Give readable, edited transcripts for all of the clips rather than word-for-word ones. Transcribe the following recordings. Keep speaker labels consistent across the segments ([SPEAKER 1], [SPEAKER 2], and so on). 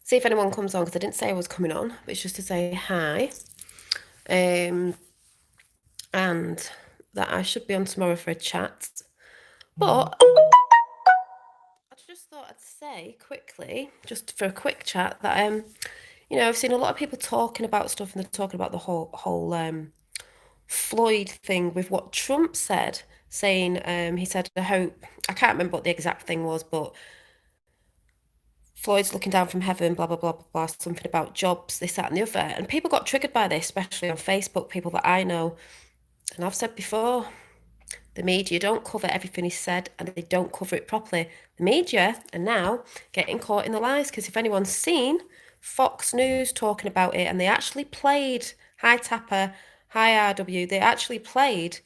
[SPEAKER 1] see if anyone comes on because I didn't say I was coming on, but it's just to say hi. And that I should be on tomorrow for a chat. But I just thought I'd say quickly, just for a quick chat, that I've seen a lot of people talking about stuff, and they're talking about the whole Floyd thing with what Trump said, saying he said, I can't remember what the exact thing was, but Floyd's looking down from heaven, blah, blah, blah, blah, blah, something about jobs, this, that, and the other. And people got triggered by this, especially on Facebook, people that I know. And I've said before, the media don't cover everything he said, and they don't cover it properly. The media are now getting caught in the lies, because if anyone's seen Fox News talking about it, and they actually played, hi Tapper, hi RW, they actually played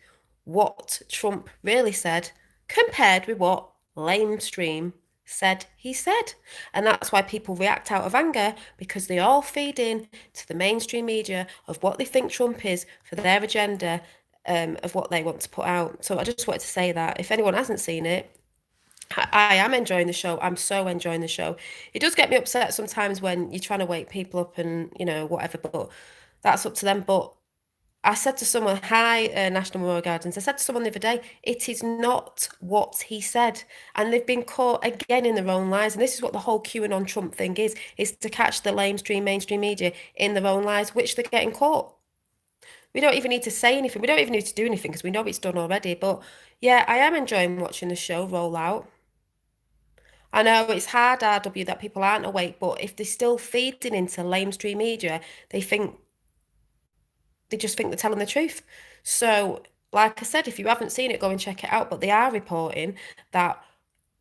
[SPEAKER 1] what Trump really said compared with what Lamestream said he said. And that's why people react out of anger, because they all feed in to the mainstream media of what they think Trump is for their agenda, of what they want to put out. So I just wanted to say that if anyone hasn't seen it, I am enjoying the show. I'm so enjoying the show. It does get me upset sometimes when you're trying to wake people up and, whatever, but that's up to them. But I said to someone, hi, National Memorial Gardens, I said to someone the other day, it is not what he said. And they've been caught again in their own lies. And this is what the whole QAnon Trump thing is to catch the mainstream media in their own lies, which they're getting caught. We don't even need to say anything. We don't even need to do anything because we know it's done already. But yeah, I am enjoying watching the show roll out. I know it's hard, RW, that people aren't awake, but if they're still feeding into lamestream media, they just think they're telling the truth. So, like I said, if you haven't seen it, go and check it out. But they are reporting that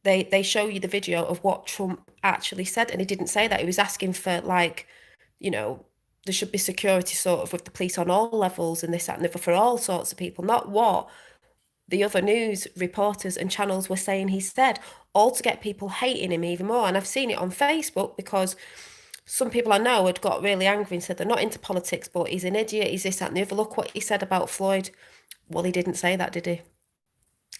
[SPEAKER 1] they show you the video of what Trump actually said, and he didn't say that. He was asking for, like, there should be security sort of with the police on all levels and this, that, and the other for all sorts of people, not what the other news reporters and channels were saying he said, all to get people hating him even more. And I've seen it on Facebook because some people I know had got really angry and said they're not into politics, but he's an idiot, he's this, that, and the other. Look what he said about Floyd. Well, he didn't say that, did he?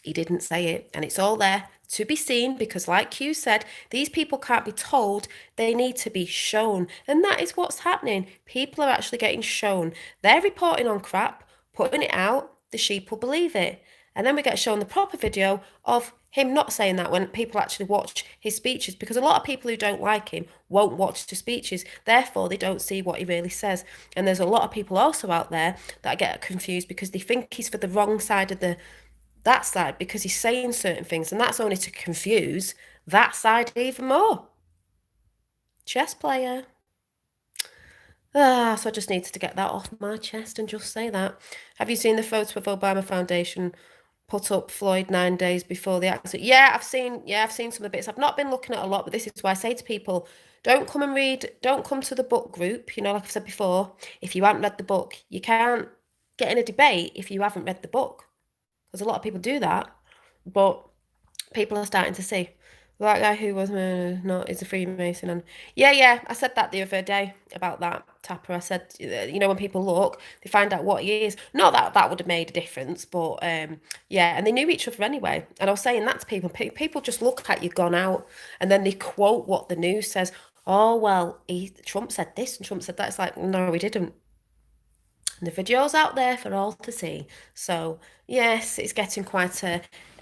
[SPEAKER 1] He didn't say it. And it's all there to be seen because, like you said, these people can't be told, they need to be shown. And that is what's happening. People are actually getting shown. They're reporting on crap, putting it out, the sheep will believe it. And then we get shown the proper video of him not saying that when people actually watch his speeches, because a lot of people who don't like him won't watch the speeches, therefore they don't see what he really says. And there's a lot of people also out there that get confused because they think he's for the wrong side of that side because he's saying certain things, and that's only to confuse that side even more. Chess player. So I just needed to get that off my chest and just say that. Have you seen the photo of Obama Foundation put up Floyd 9 days before the accident? Yeah, I've seen some of the bits. I've not been looking at a lot, but this is why I say to people, don't come and read, don't come to the book group. Like I've said before, if you haven't read the book, you can't get in a debate if you haven't read the book. Because a lot of people do that, but people are starting to see that guy who was not is a Freemason. And yeah, I said that the other day about that Tapper. I said, when people look, they find out what he is. Not that that would have made a difference, but yeah, and they knew each other anyway. And I was saying that to people. People just look at you gone out, and then they quote what the news says. Oh well, Trump said this and Trump said that. It's like, no, he didn't. And the video's out there for all to see. So, yes, it's getting quite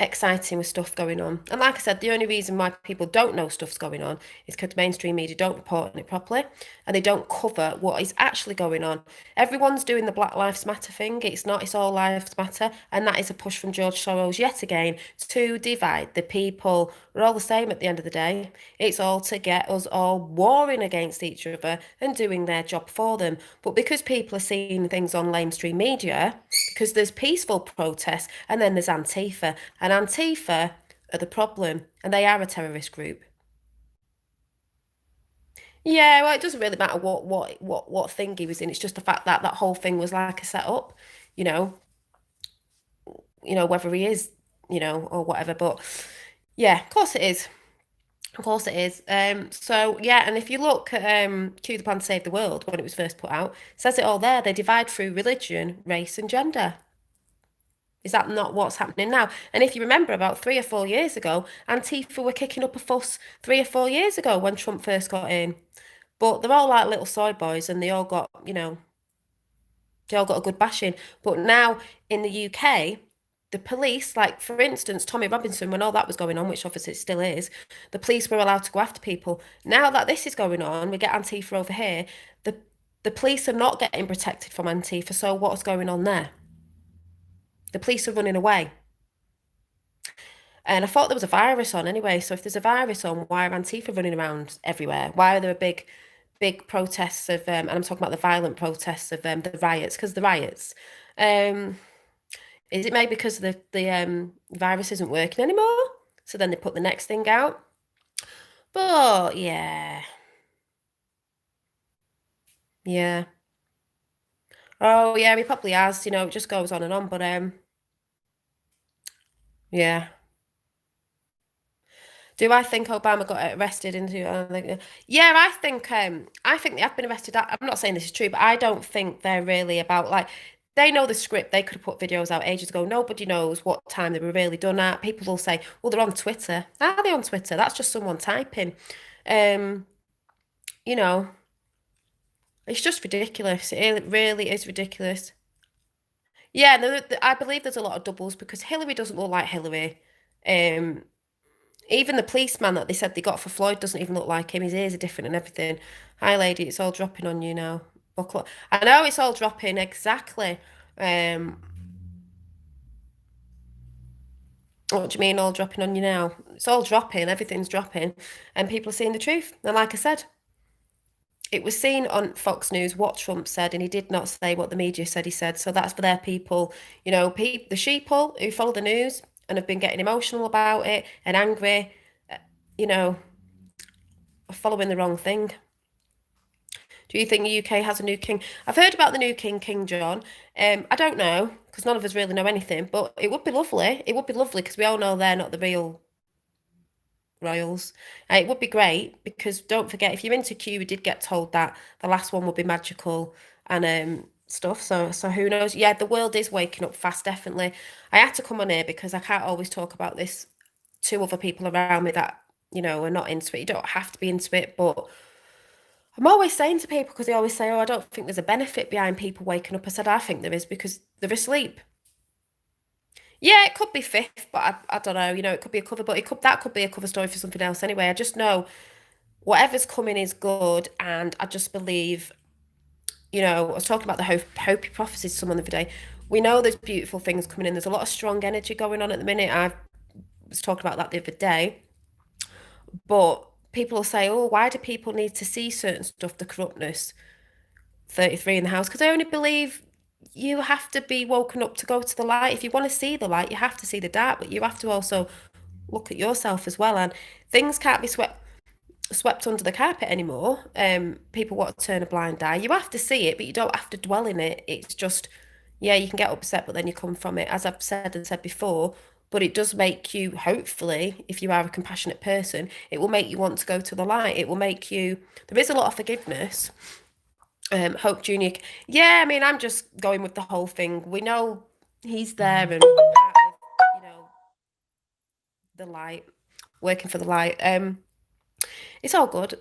[SPEAKER 1] exciting with stuff going on. And like I said, the only reason why people don't know stuff's going on is because mainstream media don't report on it properly and they don't cover what is actually going on. Everyone's doing the Black Lives Matter thing. It's not, it's all lives matter. And that is a push from George Soros yet again to divide the people. We're all the same at the end of the day. It's all to get us all warring against each other and doing their job for them. But because people are seeing things on mainstream media, because there's peaceful protests and then there's Antifa, and Antifa are the problem, and they are a terrorist group. Yeah, well, it doesn't really matter what thing he was in. It's just the fact that that whole thing was like a setup, you know, whether he is, or whatever. But yeah, of course it is. Of course it is. So yeah, and if you look at Cue the Plan to Save the World when it was first put out, it says it all there. They divide through religion, race, and gender. Is that not what's happening now? And if you remember, about 3 or 4 years ago, Antifa were kicking up a fuss 3 or 4 years ago when Trump first got in. But they're all like little soy boys, and they all got, you know, they all got a good bashing. But now in the UK, the police, like for instance, Tommy Robinson, when all that was going on, which obviously it still is, the police were allowed to go after people. Now that this is going on, we get Antifa over here. The the police are not getting protected from Antifa. So what's going on there? The police are running away. And I thought there was a virus on anyway. So if there's a virus on, why are Antifa running around everywhere? Why are there big protests of, and I'm talking about the violent protests of the riots? Because the riots, is it maybe because the virus isn't working anymore? So then they put the next thing out. But yeah, yeah. Oh yeah, he probably has. You know, it just goes on and on. But yeah. Do I think Obama got arrested into? Yeah, I think they have been arrested. I'm not saying this is true, but I don't think they're really about like they know the script. They could have put videos out ages ago. Nobody knows what time they were really done at. People will say, "Well, they're on Twitter." Are they on Twitter? That's just someone typing. Um, you know, it's just ridiculous. It really is ridiculous. Yeah, I believe there's a lot of doubles because Hillary doesn't look like Hillary. Um, Even the policeman that they said they got for Floyd doesn't even look like him. His ears are different and everything. Hi, lady, it's all dropping on you now. Buckle up. I know it's all dropping, exactly. Um, what do you mean all dropping on you now? It's all dropping, everything's dropping, and people are seeing the truth. And like I said, it was seen on Fox News what Trump said, and he did not say what the media said he said. So that's for their people, you know, the sheeple who follow the news and have been getting emotional about it and angry, you know, following the wrong thing. Do you think the UK has a new king? I've heard about the new king, King John. I don't know because none of us really know anything, but it would be lovely. It would be lovely because we all know they're not the real royals. It would be great because don't forget, if you're into Q, we did get told that the last one would be magical and stuff. So who knows? Yeah, the world is waking up fast, definitely. I had to come on here because I can't always talk about this to other people around me that, you know, are not into it. You don't have to be into it, but I'm always saying to people because they always say, "Oh, I don't think there's a benefit behind people waking up." I said, "I think there is because they're asleep." Yeah, it could be fifth, but I don't know. You know, it could be a cover, but that could be a cover story for something else anyway. I just know whatever's coming is good, and I just believe. You know, I was talking about the Hopi prophecies to someone the other day. We know there's beautiful things coming in. There's a lot of strong energy going on at the minute. I was talking about that the other day, but people will say, "Oh, why do people need to see certain stuff? The corruptness." 33 in the house because I only believe you have to be woken up to go to the light. If you want to see the light, you have to see the dark, but you have to also look at yourself as well. And things can't be swept under the carpet anymore. People want to turn a blind eye. You have to see it, but you don't have to dwell in it. It's just, yeah, you can get upset, but then you come from it, as I've said and said before. But it does make you, hopefully, if you are a compassionate person, it will make you want to go to the light. It will make you, there is a lot of forgiveness. Hope Junior. Yeah, I mean, I'm just going with the whole thing. We know he's there and part of, you know, the light, working for the light. It's all good.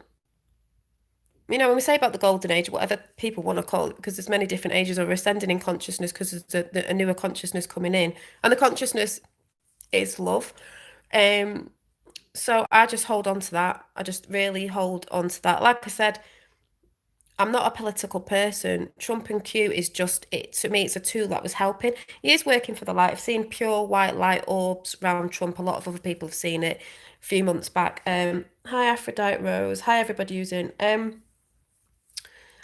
[SPEAKER 1] You know, when we say about the golden age, whatever people want to call it, because there's many different ages or ascending in consciousness because there's a newer consciousness coming in. And the consciousness is love. So I just hold on to that. I just really hold on to that. Like I said, I'm not a political person. Trump and Q is just it to me. It's a tool that was helping. He is working for the light. I've seen pure white light orbs around Trump. A lot of other people have seen it a few months back. Hi Aphrodite Rose. Hi everybody using. And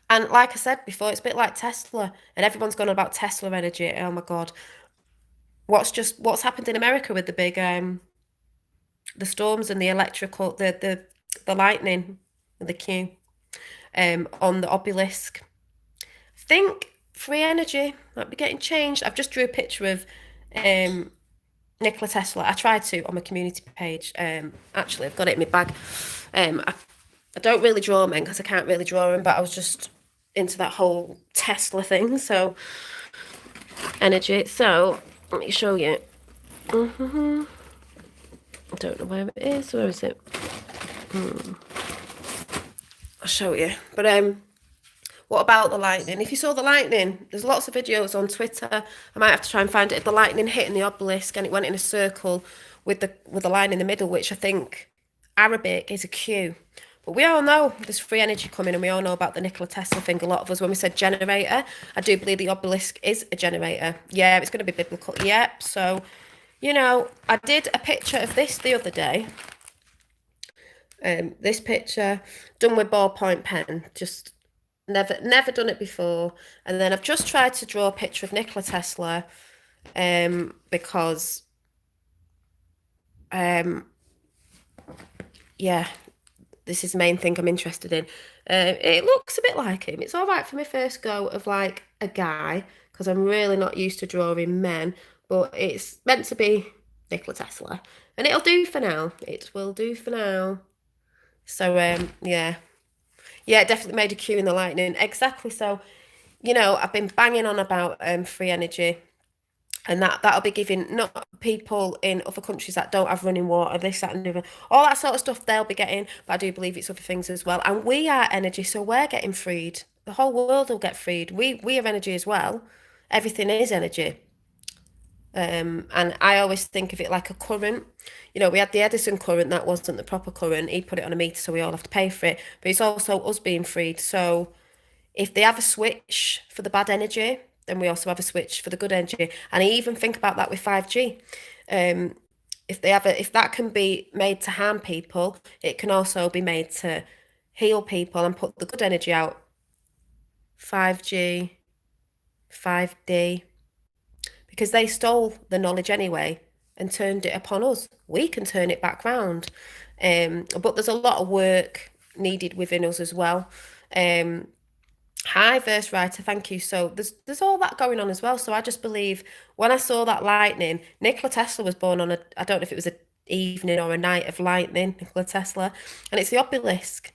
[SPEAKER 1] like I said before, it's a bit like Tesla, and everyone's gone about Tesla energy. Oh my God, what's happened in America with the big the storms and the electrical the lightning, the Q on the obelisk. I think free energy might be getting changed. I've just drew a picture of Nikola Tesla. I tried to on my community page. Actually, I've got it in my bag. I don't really draw men because I can't really draw them, but I was just into that whole Tesla thing. So energy. So let me show you. I don't know where it is. Where is it? I'll show you. But what about the lightning? If you saw the lightning, there's lots of videos on Twitter. I might have to try and find it. The lightning hitting the obelisk and it went in a circle with the line in the middle, which I think Arabic is a Q. But we all know there's free energy coming, and we all know about the Nikola Tesla thing. A lot of us, when we said generator, I do believe the obelisk is a generator. Yeah, it's going to be biblical. Yep. So, I did a picture of this the other day. This picture done with ballpoint pen, just never done it before. And then I've just tried to draw a picture of Nikola Tesla, because yeah, this is the main thing I'm interested in. It looks a bit like him. It's all right for my first go of like a guy, because I'm really not used to drawing men, but it's meant to be Nikola Tesla, and it'll do for now. It will do for now. So yeah, it definitely made a cue in the lightning. Exactly. So, I've been banging on about free energy, and that'll be giving not people in other countries that don't have running water, this, that, and the other, all that sort of stuff they'll be getting. But I do believe it's other things as well. And we are energy, so we're getting freed. The whole world will get freed. We are energy as well. Everything is energy. And I always think of it like a current. We had the Edison current, that wasn't the proper current. He put it on a meter, so we all have to pay for it. But it's also us being freed. So if they have a switch for the bad energy, then we also have a switch for the good energy. And I even think about that with 5G. If that can be made to harm people, it can also be made to heal people and put the good energy out. 5G, 5D, because they stole the knowledge anyway and turned it upon us. We can turn it back round. But there's a lot of work needed within us as well. Hi, verse writer, thank you. So there's all that going on as well. So I just believe when I saw that lightning, Nikola Tesla was born on I don't know if it was an evening or a night of lightning, Nikola Tesla, and it's the obelisk.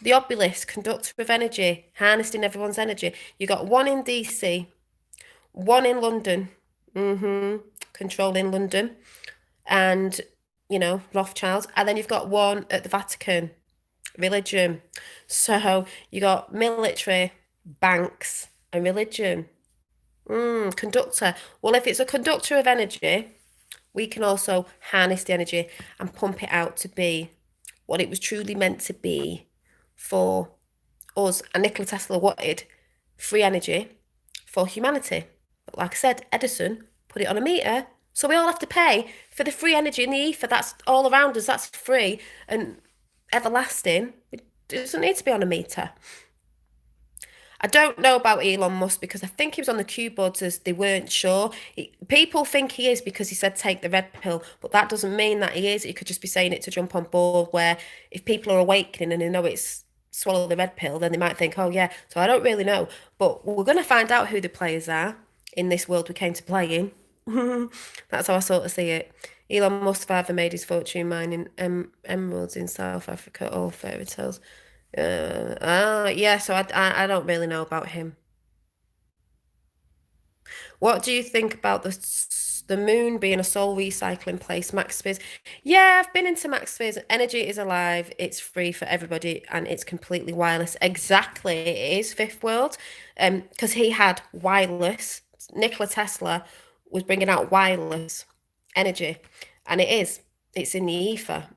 [SPEAKER 1] The obelisk, conductor of energy, harnessing everyone's energy. You got one in DC, one in London, controlling London, and Rothschilds, and then you've got one at the Vatican, religion. So you got military, banks, and religion. Conductor. Well, if it's a conductor of energy, we can also harness the energy and pump it out to be what it was truly meant to be for us. And Nikola Tesla wanted free energy for humanity. But like I said, Edison put it on a meter, so we all have to pay for the free energy in the ether. That's all around us. That's free and everlasting. It doesn't need to be on a meter. I don't know about Elon Musk, because I think he was on the Q boards as they weren't sure. People think he is because he said take the red pill, but that doesn't mean that he is. He could just be saying it to jump on board, where if people are awakening and they know it's swallow the red pill, then they might think, oh yeah. So I don't really know, but we're going to find out who the players are in this world we came to play in. That's how I sort of see it. Elon Musk father made his fortune mining emeralds in South Africa, all fairy tales. Yeah, so I don't really know about him. What do you think about the moon being a soul recycling place, Max Spears? Yeah, I've been into Max Spears. Energy is alive, it's free for everybody, and it's completely wireless. Exactly, it is fifth world. Because he had wireless. Nikola Tesla was bringing out wireless energy, and it's in the ether.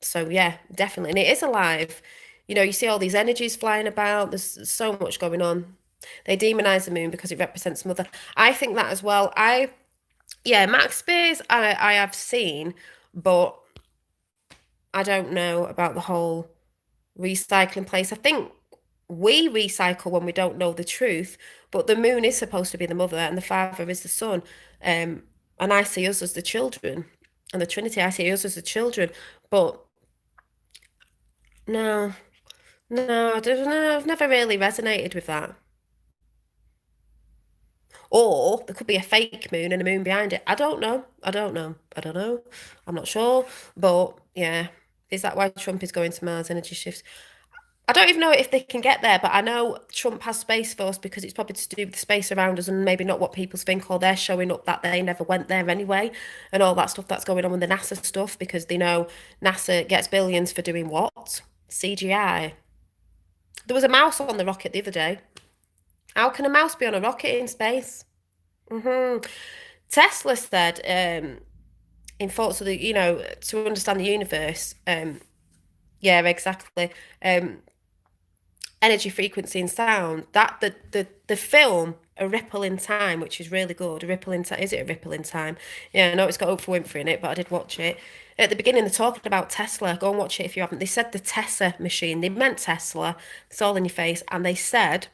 [SPEAKER 1] So yeah, definitely, and it is alive. You see all these energies flying about. There's so much going on. They demonize the moon because it represents mother. I think that as well. Max Spears, I have seen, but I don't know about the whole recycling place. I think we recycle when we don't know the truth, but the moon is supposed to be the mother and the father is the son. And I see us as the children, and the Trinity, I see us as the children. But no, I don't know. I've never really resonated with that. Or there could be a fake moon and a moon behind it. I don't know. I'm not sure. But yeah, is that why Trump is going to Mars? Energy shifts. I don't even know if they can get there, but I know Trump has Space Force because it's probably to do with the space around us and maybe not what people think, or they're showing up that they never went there anyway, and all that stuff that's going on with the NASA stuff, because they know NASA gets billions for doing what? CGI. There was a mouse on the rocket the other day. How can a mouse be on a rocket in space? Hmm Tesla said, in thoughts of the, to understand the universe, yeah, exactly. Energy, frequency, and sound. That the film A Ripple in Time, which is really good. A Ripple in Time. Is it A Ripple in Time? Yeah, I know it's got Oprah Winfrey in it, but I did watch it. At the beginning, they're talking about Tesla. Go and watch it if you haven't. They said the Tesla machine. They meant Tesla. It's all in your face. And they said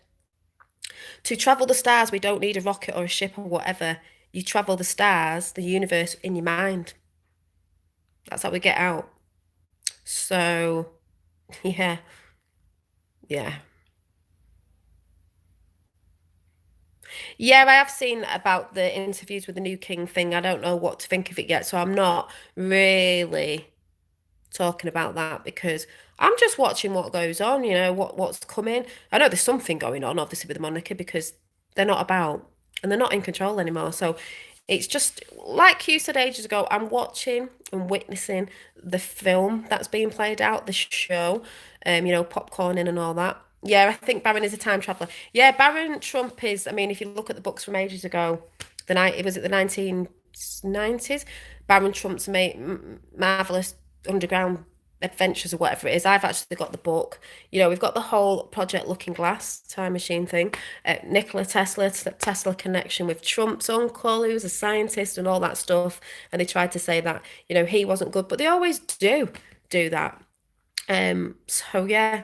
[SPEAKER 1] to travel the stars, we don't need a rocket or a ship or whatever. You travel the stars, the universe in your mind. That's how we get out. So, yeah, yeah. Yeah, I have seen about the interviews with the new king thing. I don't know what to think of it yet, so I'm not really talking about that because I'm just watching what goes on, what's coming. I know there's something going on, obviously, with the monarchy because they're not about and they're not in control anymore. So it's just like you said ages ago, I'm watching and witnessing the film that's being played out, the show, popcorning and all that. Yeah, I think Barron is a time traveler. Yeah, Barron Trump is, I mean, if you look at the books from ages ago, the night it was at the 1990s, Barron Trump's marvelous underground adventures or whatever it is. I've actually got the book. We've got the whole Project Looking Glass time machine thing. Nikola Tesla, Tesla connection with Trump's uncle, who was a scientist and all that stuff. And they tried to say that, he wasn't good, but they always do that. So yeah,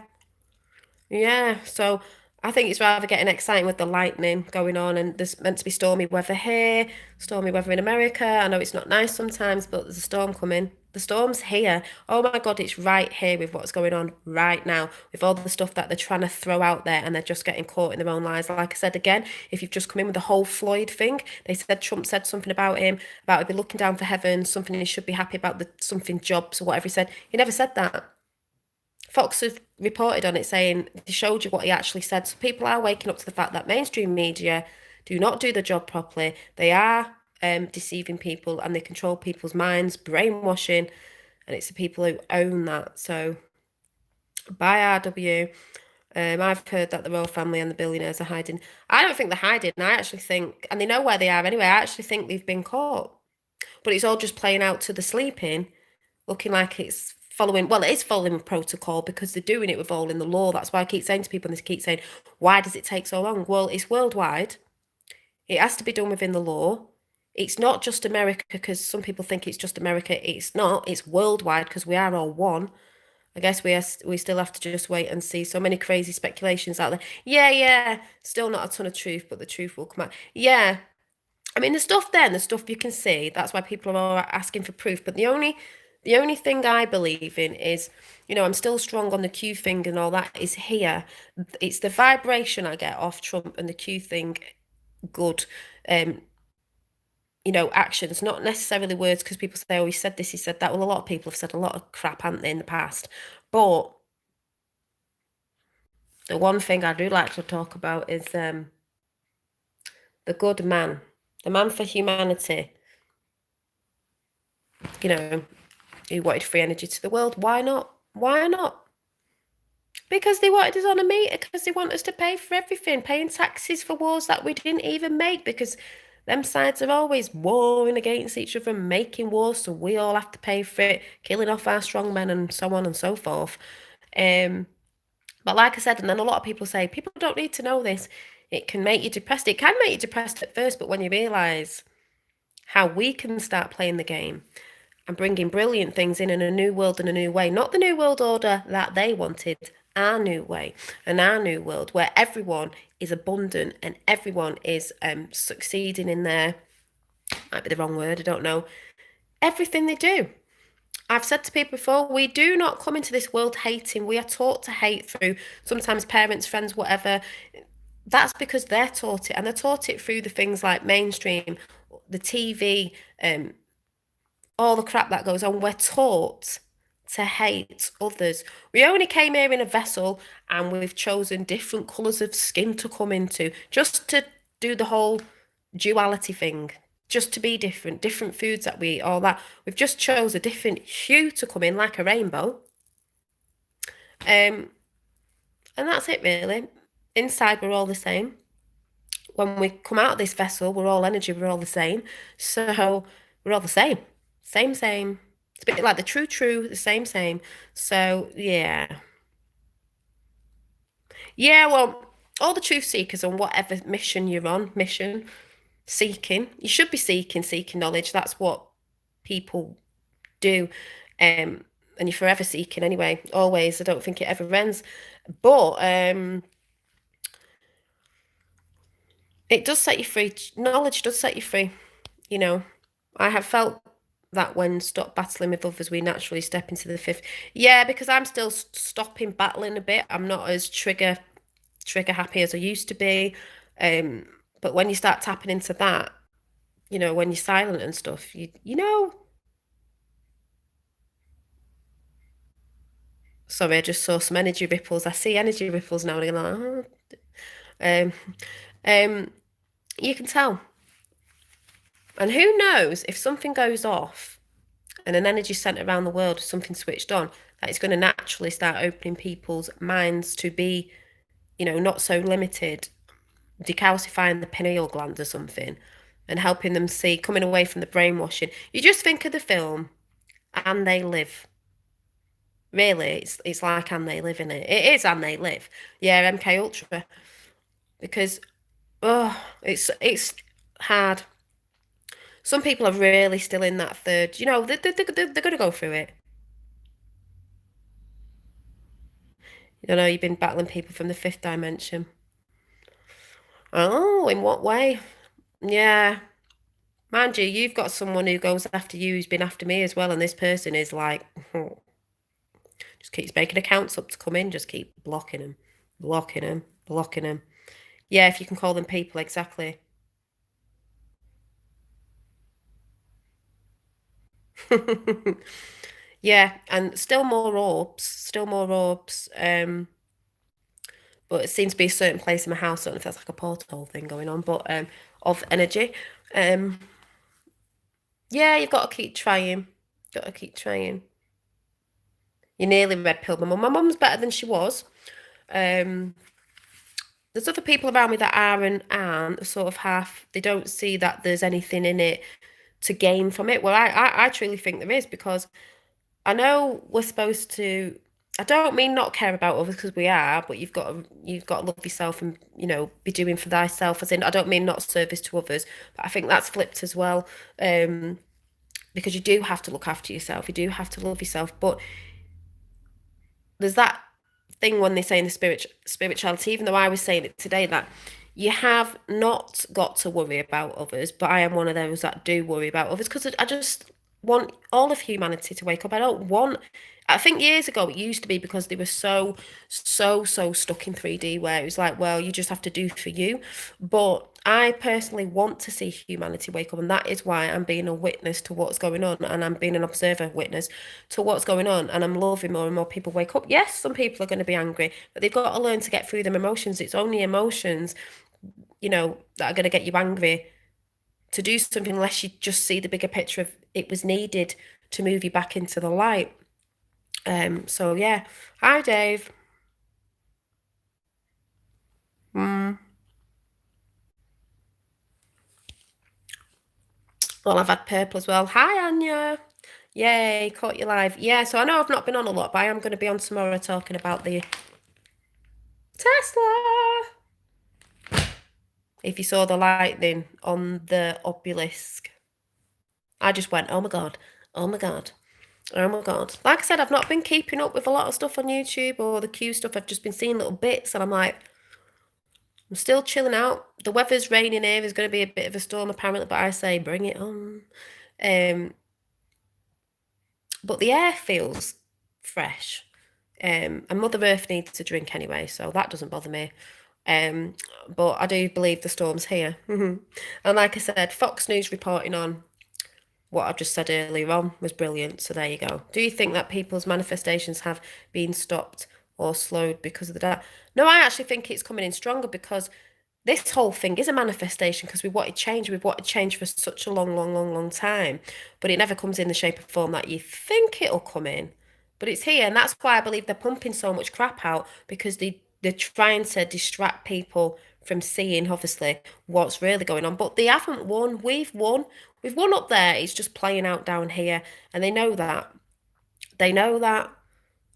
[SPEAKER 1] yeah, so I think it's rather getting exciting with the lightning going on, and there's meant to be stormy weather here, stormy weather in America. I know it's not nice sometimes, but there's a storm coming. The storm's here. Oh my God, it's right here with what's going on right now, with all the stuff that they're trying to throw out there, and they're just getting caught in their own lies. Like I said again, if you've just come in with the whole Floyd thing, they said Trump said something about him, about he'd be looking down for heaven, something he should be happy about, the something jobs or whatever he said. He never said that. Fox have reported on it saying they showed you what he actually said. So people are waking up to the fact that mainstream media do not do the job properly. They are deceiving people and they control people's minds, brainwashing, and it's the people who own that. So by RW, I've heard that the royal family and the billionaires are hiding. I don't think they're hiding. I actually think, and they know where they are anyway, I actually think they've been caught. But it's all just playing out to the sleeping, looking like it's following, well, it is following protocol because they're doing it with all in the law. That's why I keep saying to people, and they keep saying, why does it take so long? Well, it's worldwide. It has to be done within the law. It's not just America because some people think it's just America. It's not. It's worldwide because we are all one. I guess we still have to just wait and see. So many crazy speculations out there. Yeah, yeah. Still not a ton of truth, but the truth will come out. Yeah. I mean, the stuff you can see, that's why people are asking for proof. But the only thing I believe in is, I'm still strong on the Q thing and all that is here. It's the vibration I get off Trump and the Q thing, good, actions, not necessarily words, because people say, oh, he said this, he said that. Well, a lot of people have said a lot of crap, haven't they, in the past? But the one thing I do like to talk about is the good man, the man for humanity, who wanted free energy to the world. Why not? Why not? Because they wanted us on a meter, because they want us to pay for everything, paying taxes for wars that we didn't even make, because them sides are always warring against each other, making wars, so we all have to pay for it, killing off our strong men and so on and so forth. But like I said, and then a lot of people say, people don't need to know this. It can make you depressed. It can make you depressed at first, but when you realise how we can start playing the game and bringing brilliant things in a new world and a new way, not the new world order that they wanted, our new way and our new world where everyone is abundant and everyone is succeeding in their, might be the wrong word, I don't know, everything they do. I've said to people before, we do not come into this world hating. We are taught to hate through sometimes parents, friends, whatever. That's because they're taught it, and they're taught it through the things like mainstream, the TV, all the crap that goes on. We're taught to hate others. We only came here in a vessel and we've chosen different colours of skin to come into just to do the whole duality thing, just to be different foods that we eat, all that. We've just chose a different hue to come in like a rainbow. And that's it, really. Inside, we're all the same. When we come out of this vessel, we're all energy, we're all the same. So we're all the same. Same, same. It's a bit like the true, the same, same. So, yeah. Yeah, well, all the truth seekers on whatever mission you're on, seeking, you should be seeking knowledge. That's what people do. And you're forever seeking anyway, always. I don't think it ever ends. But it does set you free. Knowledge does set you free. You know, I have felt that when stop battling with others, we naturally step into the fifth. Yeah, because I'm still stopping battling a bit. I'm not as trigger happy as I used to be. But when you start tapping into that, when you're silent and stuff, you know. Sorry, I just saw some energy ripples. I see energy ripples now and again. Like, oh. Um, um, you can tell. And who knows if something goes off and an energy centre around the world, something switched on, that it's going to naturally start opening people's minds to be, not so limited, decalcifying the pineal gland or something, and helping them see, coming away from the brainwashing. You just think of the film, And They Live. Really, it's like And They Live, in it. It is And They Live. Yeah, MK Ultra. Because it's hard. Some people are really still in that third. They're going to go through it. You've been battling people from the fifth dimension. Oh, in what way? Yeah. Mind you, you've got someone who goes after you who's been after me as well, and this person is like, just keeps making accounts up to come in, just keep blocking them, blocking them, blocking them. Yeah, if you can call them people, exactly. Yeah, and still more orbs, still more orbs. But it seems to be a certain place in my house. I don't know if that's like a portal thing going on, but of energy. Um, yeah, you've got to keep trying. Got to keep trying. You nearly red pilled my mum. My mum's better than she was. There's other people around me that are and aren't sort of half. They don't see that there's anything in it to gain from it. Well, I truly think there is, because I know we're supposed to. I don't mean not care about others, because we are, but you've got to love yourself and be doing for thyself. As in, I don't mean not service to others, but I think that's flipped as well. Because you do have to look after yourself. You do have to love yourself, but there's that thing when they say in the spirituality, even though I was saying it today, that you have not got to worry about others, but I am one of those that do worry about others, because I just want all of humanity to wake up. I think years ago it used to be because they were so stuck in 3D, where it was like, well, you just have to do for you. But I personally want to see humanity wake up, and that is why I'm being a witness to what's going on, and I'm being an observer witness to what's going on, and I'm loving more and more people wake up. Yes, some people are going to be angry, but they've got to learn to get through them emotions. It's only emotions, that are going to get you angry to do something, unless you just see the bigger picture of it was needed to move you back into the light. So yeah. Hi, Dave. Mm. Well, I've had purple as well. Hi, Anya. Yay, caught you live. Yeah, so I know I've not been on a lot, but I am going to be on tomorrow talking about the Tesla. If you saw the lightning on the obelisk, I just went, oh my God, oh my God, oh my God. Like I said, I've not been keeping up with a lot of stuff on YouTube or the Q stuff. I've just been seeing little bits, and I'm like, I'm still chilling out. The weather's raining here. There's going to be a bit of a storm apparently, but I say bring it on. But the air feels fresh. And Mother Earth needs a drink anyway, so that doesn't bother me. But I do believe the storm's here. And like I said, Fox News reporting on what I've just said earlier on was brilliant. So there you go. Do you think that people's manifestations have been stopped or slowed because of the dark? No, I actually think it's coming in stronger, because this whole thing is a manifestation, because we wanted change. We've wanted change for such a long time, but it never comes in the shape of form that you think it'll come in. but it's here, and that's why I believe they're pumping so much crap out, because they're trying to distract people from seeing, obviously, what's really going on. But they haven't won. We've won up there. It's just playing out down here, and they know that. They know that.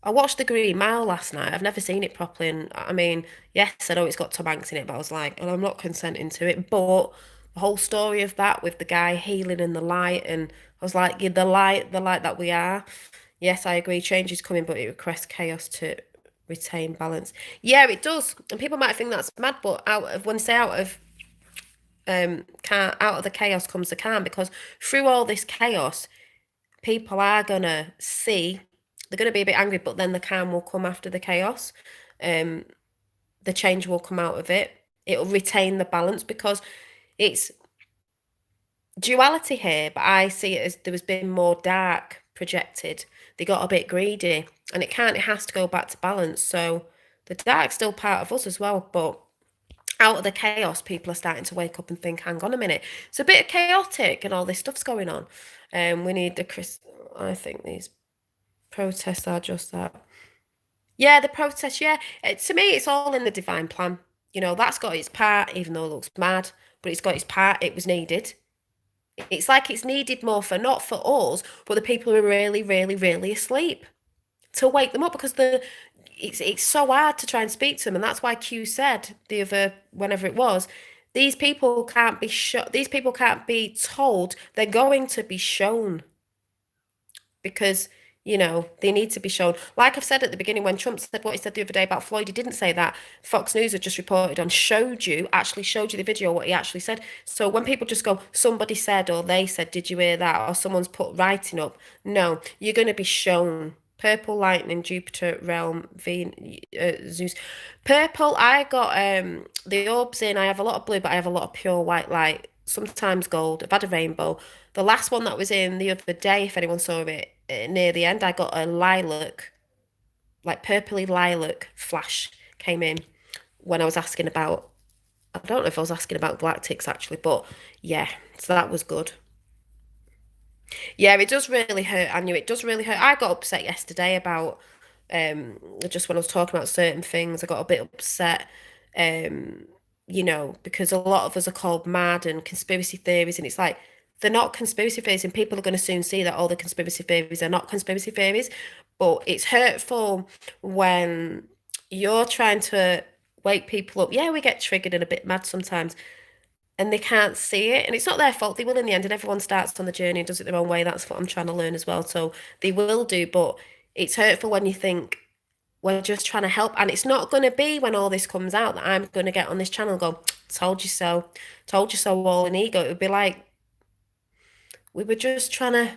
[SPEAKER 1] I watched The Green Mile last night. I've never seen it properly, and I mean, yes, I know it's got Tom Hanks in it, but I was like, and I'm not consenting to it. But the whole story of that with the guy healing in the light, and I was like, yeah, the light that we are. Yes, I agree. Change is coming, but it requests chaos to retain balance. Yeah, it does. And people might think that's mad, but out of when say out of the chaos comes the calm, because through all this chaos, people are gonna see, they're gonna be a bit angry, but then the calm will come after the chaos. Um, the change will come out of it. It'll retain the balance, because it's duality here, but I see it as there has been more dark projected. They got a bit greedy, and it has to go back to balance. So the dark's still part of us as well, but out of the chaos, people are starting to wake up and think, hang on a minute, it's a bit chaotic and all this stuff's going on. We need I think these protests are just that. Yeah, the protests, yeah. To me, it's all in the divine plan. You know, that's got its part, even though it looks mad, but it's got its part. It was needed. It's like it's needed more for not for us, but the people who are really, really, really asleep, to wake them up, because it's so hard to try and speak to them, and that's why Q said the other whenever it was, these people can't be these people can't be told, they're going to be shown, because they need to be shown. Like I've said at the beginning, when Trump said what he said the other day about Floyd, he didn't say that. Fox News had just reported on, actually showed you the video, what he actually said. So when people just go, somebody said, or they said, did you hear that? Or someone's put writing up. No, you're going to be shown. Purple lightning, Jupiter, realm, Zeus. Purple, I got the orbs in. I have a lot of blue, but I have a lot of pure white light. Sometimes gold. I've had a rainbow. The last one that was in the other day, if anyone saw it, near the end, I got a lilac, like purpley lilac flash came in when I was asking about, I don't know if I was asking about galactics actually, but yeah, so that was good. Yeah, it does really hurt, Anu. It does really hurt. I got upset yesterday about just when I was talking about certain things, I got a bit upset. Um, because a lot of us are called mad and conspiracy theories, and it's like they're not conspiracy theories, and people are going to soon see that all the conspiracy theories are not conspiracy theories. But it's hurtful when you're trying to wake people up. Yeah, we get triggered and a bit mad sometimes, and they can't see it, and it's not their fault. They will in the end, and everyone starts on the journey and does it their own way. That's what I'm trying to learn as well, so they will do. But it's hurtful when you think we're just trying to help, and it's not going to be when all this comes out that I'm going to get on this channel and go, told you so, told you so, all an ego. It would be like we were just trying to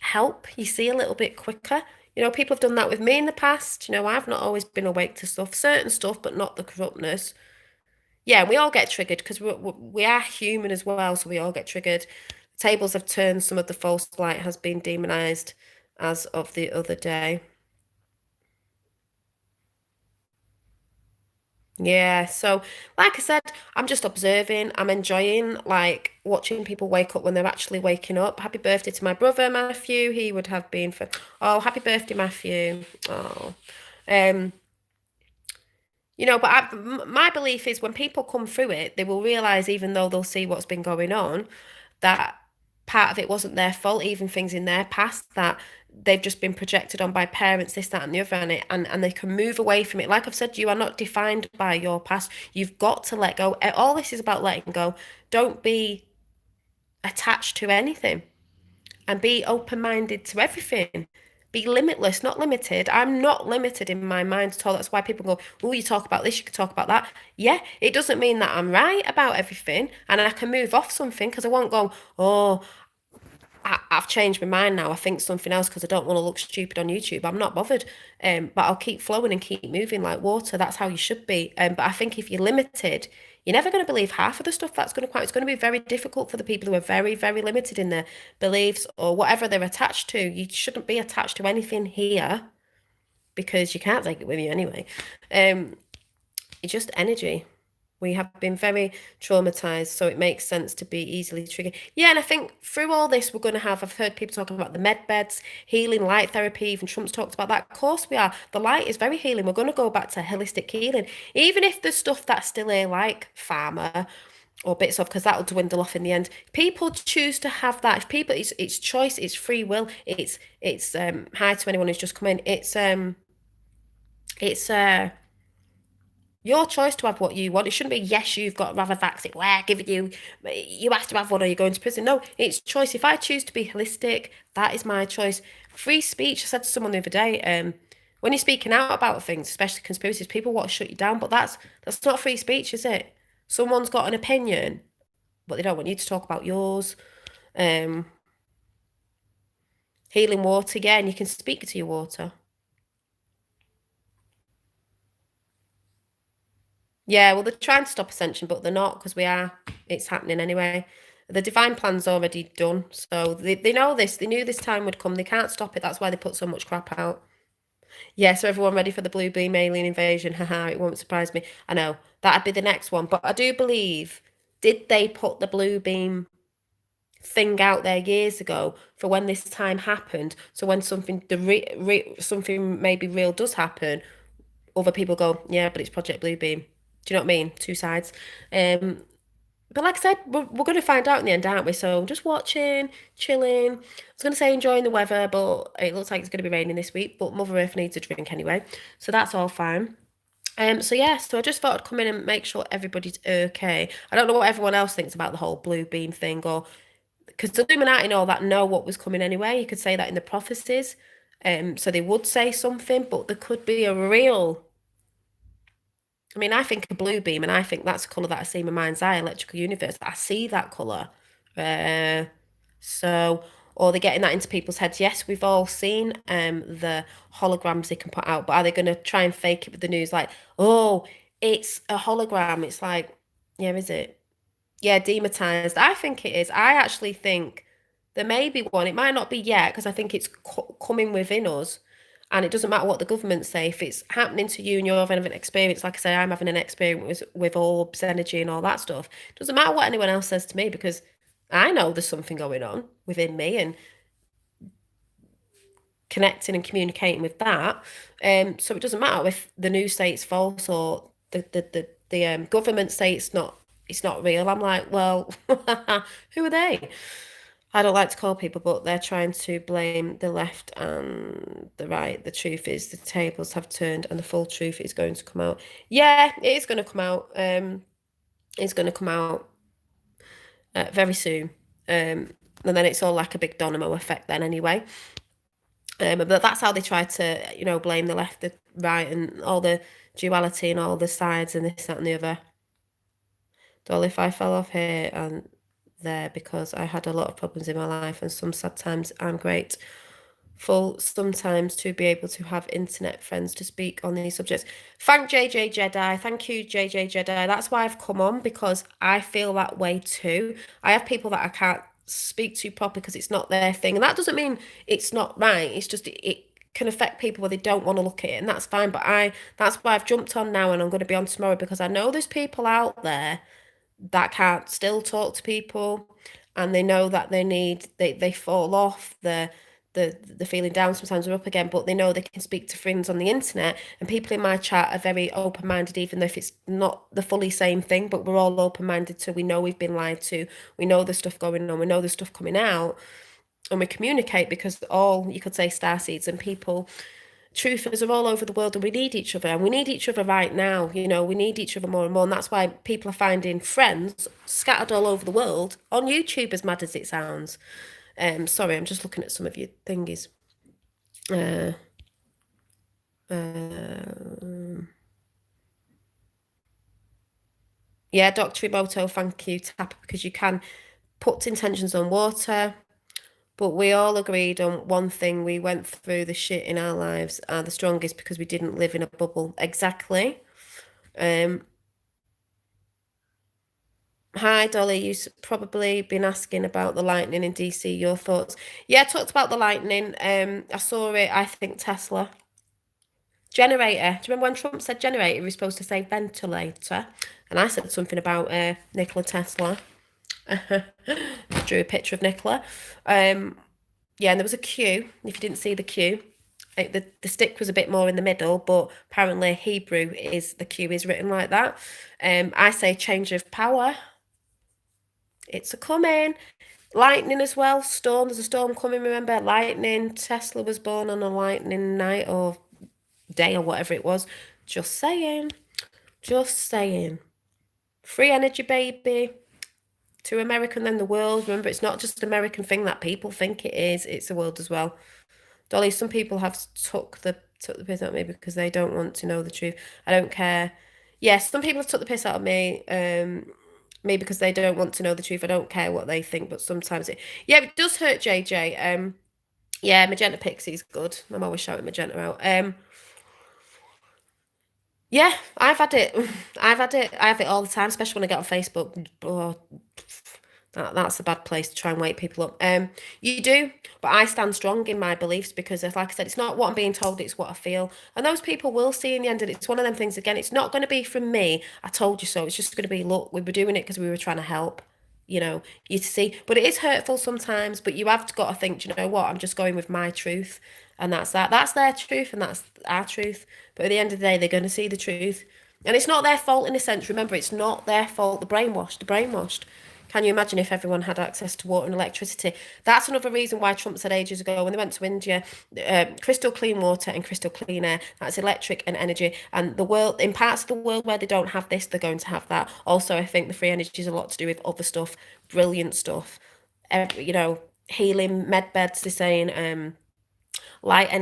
[SPEAKER 1] help you see a little bit quicker. People have done that with me in the past. I've not always been awake to certain stuff, but not the corruptness. Yeah, we all get triggered because we are human as well, so we all get triggered. Tables have turned, some of the false light has been demonized as of the other day. Yeah, so like I said, I'm just observing. I'm enjoying like watching people wake up when they're actually waking up. Happy birthday to my brother Matthew. He would have been for, oh, happy birthday, Matthew. Oh. Um, but my belief is when people come through it, they will realize, even though they'll see what's been going on, that part of it wasn't their fault, even things in their past that they've just been projected on by parents, this, that, and the other, and they can move away from it. Like I've said, you are not defined by your past. You've got to let go. All this is about letting go. Don't be attached to anything, and be open-minded to everything. Be limitless, not limited. I'm not limited in my mind at all. That's why people go, oh, you talk about this, you can talk about that. Yeah, it doesn't mean that I'm right about everything, and I can move off something, because I won't go, oh, I've changed my mind now. I think something else because I don't want to look stupid on YouTube. I'm not bothered. But I'll keep flowing and keep moving like water. That's how you should be. But I think if you're limited, you're never going to believe half of the stuff that's going to come out. It's going to be very difficult for the people who are very, very limited in their beliefs or whatever they're attached to. You shouldn't be attached to anything here, because you can't take it with you anyway. It's just energy. We have been very traumatized, so it makes sense to be easily triggered. Yeah, and I think through all this, we're going to have, I've heard people talking about the med beds, healing, light therapy, even Trump's talked about that. Of course we are. The light is very healing. We're going to go back to holistic healing. Even if there's stuff that's still here, like pharma or bits of, because that'll dwindle off in the end. People choose to have that. If people, it's choice, it's free will. It's hi to anyone who's just come in. It's your choice to have what you want. It shouldn't be, yes, you've got to have a vaccine. We're giving you have to have one or you're going to prison. No, it's choice. If I choose to be holistic, that is my choice. Free speech. I said to someone the other day, when you're speaking out about things, especially conspiracies, people want to shut you down, but that's not free speech, is it? Someone's got an opinion, but they don't want you to talk about yours. Healing water, yeah, and you can speak to your water. Yeah, well, they're trying to stop ascension, but they're not because it's happening anyway. The divine plan's already done, so they know this. They knew this time would come. They can't stop it. That's why they put so much crap out. Yeah, so everyone ready for the blue beam alien invasion? Haha, it won't surprise me. I know that'd be the next one, but I do believe, did they put the blue beam thing out there years ago for when this time happened? So when something something maybe real does happen, other people go, yeah, but it's Project Bluebeam. Do you know what I mean? Two sides. But like I said, we're going to find out in the end, aren't we? So just watching, chilling. I was going to say enjoying the weather, but it looks like it's going to be raining this week. But Mother Earth needs a drink anyway, so that's all fine. So yeah, so I just thought I'd come in and make sure everybody's okay. I don't know what everyone else thinks about the whole blue beam thing, or because the Illuminati and all that know what was coming anyway. You could say that in the prophecies. So they would say something, but there could be a real. I mean, I think a blue beam, and I think that's a colour that I see in my mind's eye, electrical universe. I see that colour. So, or they're getting that into people's heads. Yes, we've all seen the holograms they can put out, but are they going to try and fake it with the news? Like, oh, it's a hologram. It's like, yeah, is it? Yeah, demonetized. I think it is. I actually think there may be one. It might not be yet because I think it's coming within us. And it doesn't matter what the government say. If it's happening to you and you're having an experience, like I say, I'm having an experience with orbs, energy, and all that stuff. It doesn't matter what anyone else says to me because I know there's something going on within me and connecting and communicating with that. So it doesn't matter if the news say it's false or the government say it's not real. I'm like, well, who are they? I don't like to call people, but they're trying to blame the left and the right. The truth is the tables have turned and the full truth is going to come out. Yeah, it is going to come out. It's going to come out very soon. And then it's all like a big domino effect then anyway. But that's how they try to, blame the left, the right, and all the duality and all the sides and this, that, and the other. Well, if I fell off here and there because I had a lot of problems in my life and some sad times, I'm grateful sometimes to be able to have internet friends to speak on these subjects. Thank JJ Jedi. Thank you, JJ Jedi. That's why I've come on, because I feel that way too. I have people that I can't speak to properly because it's not their thing. And that doesn't mean it's not right. It's just it can affect people where they don't want to look at it, and that's fine. But that's why I've jumped on now and I'm going to be on tomorrow, because I know there's people out there that can't still talk to people, and they know that they fall off, the feeling down sometimes are up again, but they know they can speak to friends on the internet, and people in my chat are very open-minded, even though if it's not the fully same thing, but we're all open-minded to, we know we've been lied to, we know there's stuff going on, we know there's stuff coming out, and we communicate because all, you could say, starseeds and people, truthers are all over the world, and we need each other, and we need each other right now. We need each other more and more, and that's why people are finding friends scattered all over the world on YouTube, as mad as it sounds. Sorry, I'm just looking at some of your thingies. Yeah, Dr. Emoto, thank you, Tap, because you can put intentions on water. But we all agreed on one thing: we went through the shit in our lives are the strongest because we didn't live in a bubble. Exactly. Hi, Dolly. You've probably been asking about the lightning in DC. Your thoughts? Yeah, I talked about the lightning. I saw it, I think, Tesla. Generator. Do you remember when Trump said generator? He was supposed to say ventilator. And I said something about Nikola Tesla. Drew a picture of Nikola. Yeah, and there was a Q. If you didn't see the Q, the stick was a bit more in the middle, but apparently Hebrew is the Q is written like that. I say change of power. It's a coming. Lightning as well. Storm. There's a storm coming. Remember, lightning. Tesla was born on a lightning night or day or whatever it was. Just saying. Just saying. Free energy, baby. To America and then the world. Remember, it's not just an American thing that people think it is. It's the world as well. Dolly, some people have took the piss out of me because they don't want to know the truth. I don't care. Yes, some people have took the piss out of me. Me because they don't want to know the truth. I don't care what they think, but sometimes it does hurt JJ. Yeah, Magenta Pixie's good. I'm always shouting Magenta out. Yeah, I've had it. I've had it. I have it all the time, especially when I get on Facebook. Oh, that's a bad place to try and wake people up. You do, but I stand strong in my beliefs because, like I said, it's not what I'm being told; it's what I feel. And those people will see in the end. And it's one of them things. Again, it's not going to be from me. I told you so. It's just going to be, look, we were doing it because we were trying to help. You to see. But it is hurtful sometimes. But you have got to think, you know what? I'm just going with my truth, and that's that. That's their truth, and that's our truth. But at the end of the day, they're going to see the truth. And it's not their fault in a sense. Remember, it's not their fault. The brainwashed. The brainwashed. Can you imagine if everyone had access to water and electricity? That's another reason why Trump said ages ago when they went to India, crystal clean water and crystal clean air. That's electric and energy. And the world, in parts of the world where they don't have this, they're going to have that. Also, I think the free energy is a lot to do with other stuff, brilliant stuff. Healing med beds. They're saying light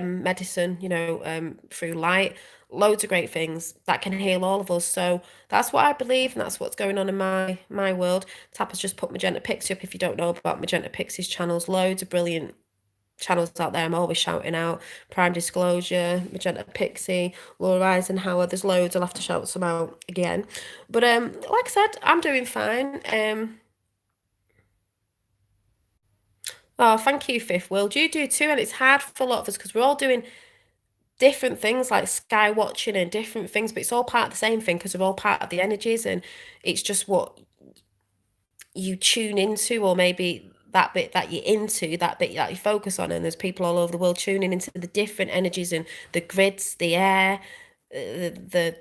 [SPEAKER 1] medicine, through light, loads of great things that can heal all of us. So that's what I believe, and that's what's going on in my world. Tappa's just put Magenta Pixie up. If you don't know about Magenta Pixie's channels, loads of brilliant channels out there. I'm always shouting out Prime Disclosure, Magenta Pixie, Laura Eisenhower. There's loads. I'll have to shout some out again. But like I said, I'm doing fine. Oh, thank you, Fifth World. You do too, and it's hard for a lot of us because we're all doing different things like sky watching and different things, but it's all part of the same thing because we're all part of the energies, and it's just what you tune into, or maybe that bit that you're into, that bit that you focus on. And there's people all over the world tuning into the different energies and the grids, the air, the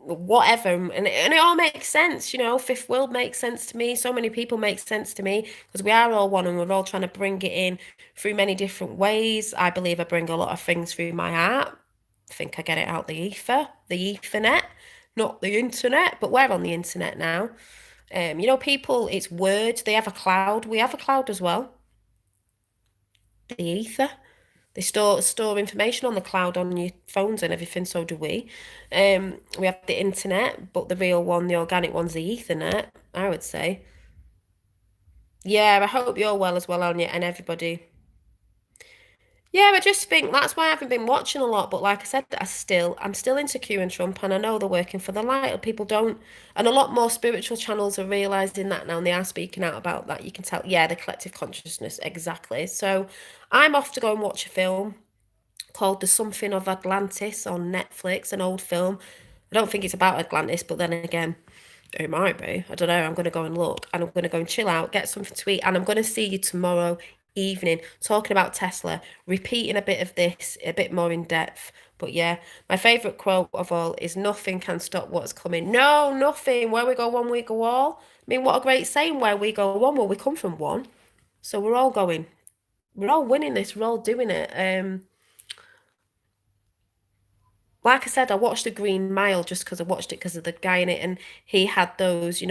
[SPEAKER 1] whatever, and it all makes sense. Fifth World makes sense to me. So many people make sense to me because we are all one, and we're all trying to bring it in through many different ways. I believe I bring a lot of things through my art. I think I get it out the ether, the ethernet, not the internet, but we're on the internet now. People, it's words. They have a cloud. We have a cloud as well. The ether. They store information on the cloud on your phones and everything. So do we. We have the internet, but the real one, the organic one's the Ethernet, I would say. Yeah, I hope you're well as well, Anya, and everybody. Yeah, I just think that's why I haven't been watching a lot. But like I said, I'm still into Q and Trump, and I know they're working for the light. People don't, and a lot more spiritual channels are realizing that now, and they are speaking out about that. You can tell, yeah, the collective consciousness, exactly. So I'm off to go and watch a film called The Something of Atlantis on Netflix, an old film. I don't think it's about Atlantis, but then again, it might be. I don't know. I'm going to go and look, and I'm going to go and chill out, get something to eat, and I'm going to see you tomorrow evening talking about Tesla, repeating a bit of this, a bit more in depth. But yeah, my favourite quote of all is nothing can stop what's coming. No, nothing. Where we go one, we go all. I mean, what a great saying, where we go one, well, we come from one. So we're all going. We're all winning this. We're all doing it. Like I said, I watched The Green Mile just because I watched it because of the guy in it, and he had those,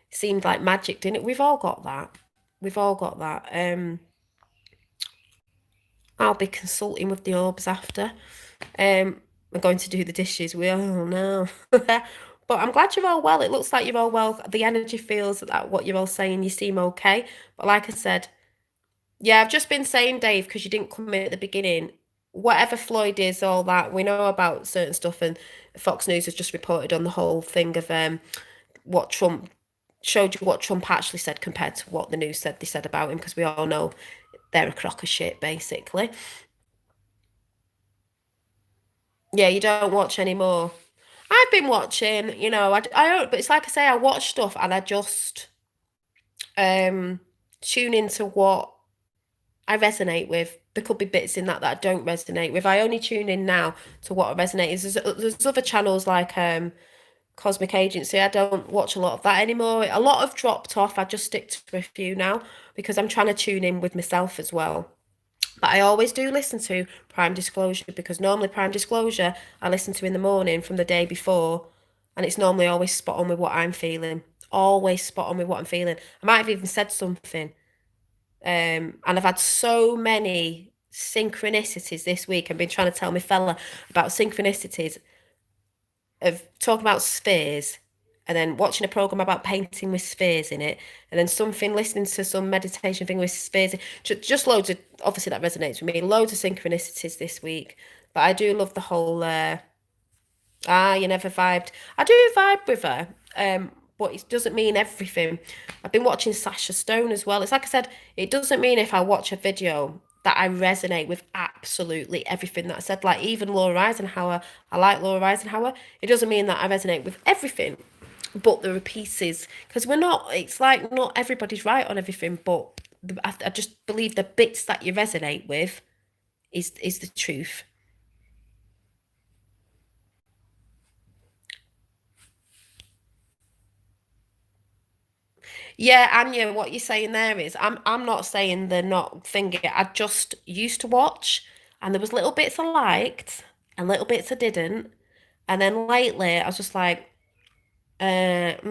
[SPEAKER 1] seemed like magic, didn't it? We've all got that. We've all got that. I'll be consulting with the orbs after. I'm going to do the dishes. We all know. But I'm glad you're all well. It looks like you're all well. The energy feels that what you're all saying, you seem okay. But like I said, yeah, I've just been saying, Dave, because you didn't come in at the beginning, whatever Floyd is, all that, we know about certain stuff, and Fox News has just reported on the whole thing of what Trump showed you what Trump actually said compared to what the news said they said about him, because we all know they're a crock of shit, basically. Yeah, you don't watch anymore. I've been watching, I don't, but it's like I say, I watch stuff and I just um tune into what I resonate with. There could be bits in that I don't resonate with. I only tune in now to what I resonate is. There's other channels like Cosmic Agency. I don't watch a lot of that anymore. A lot have dropped off. I just stick to a few now because I'm trying to tune in with myself as well. But I always do listen to Prime Disclosure because normally Prime Disclosure I listen to in the morning from the day before, and it's normally always spot on with what I'm feeling. Always spot on with what I'm feeling. I might have even said something, and I've had so many synchronicities this week. I've been trying to tell my fella about synchronicities of talking about spheres and then watching a program about painting with spheres in it, and then something listening to some meditation thing with spheres. Just loads of obviously that resonates with me. Loads of synchronicities this week, but I do love the whole. You never vibed. I do vibe with her, but it doesn't mean everything. I've been watching Sasha Stone as well. It's like I said, it doesn't mean if I watch a video that I resonate with absolutely everything that I said. Like even Laura Eisenhower, I like Laura Eisenhower. It doesn't mean that I resonate with everything, but there are pieces because we're not. It's like not everybody's right on everything, but I just believe the bits that you resonate with is the truth. Yeah, Anya, what you're saying there is I'm not saying they're not thingy. I just used to watch and there was little bits I liked and little bits I didn't. And then lately I was just like, so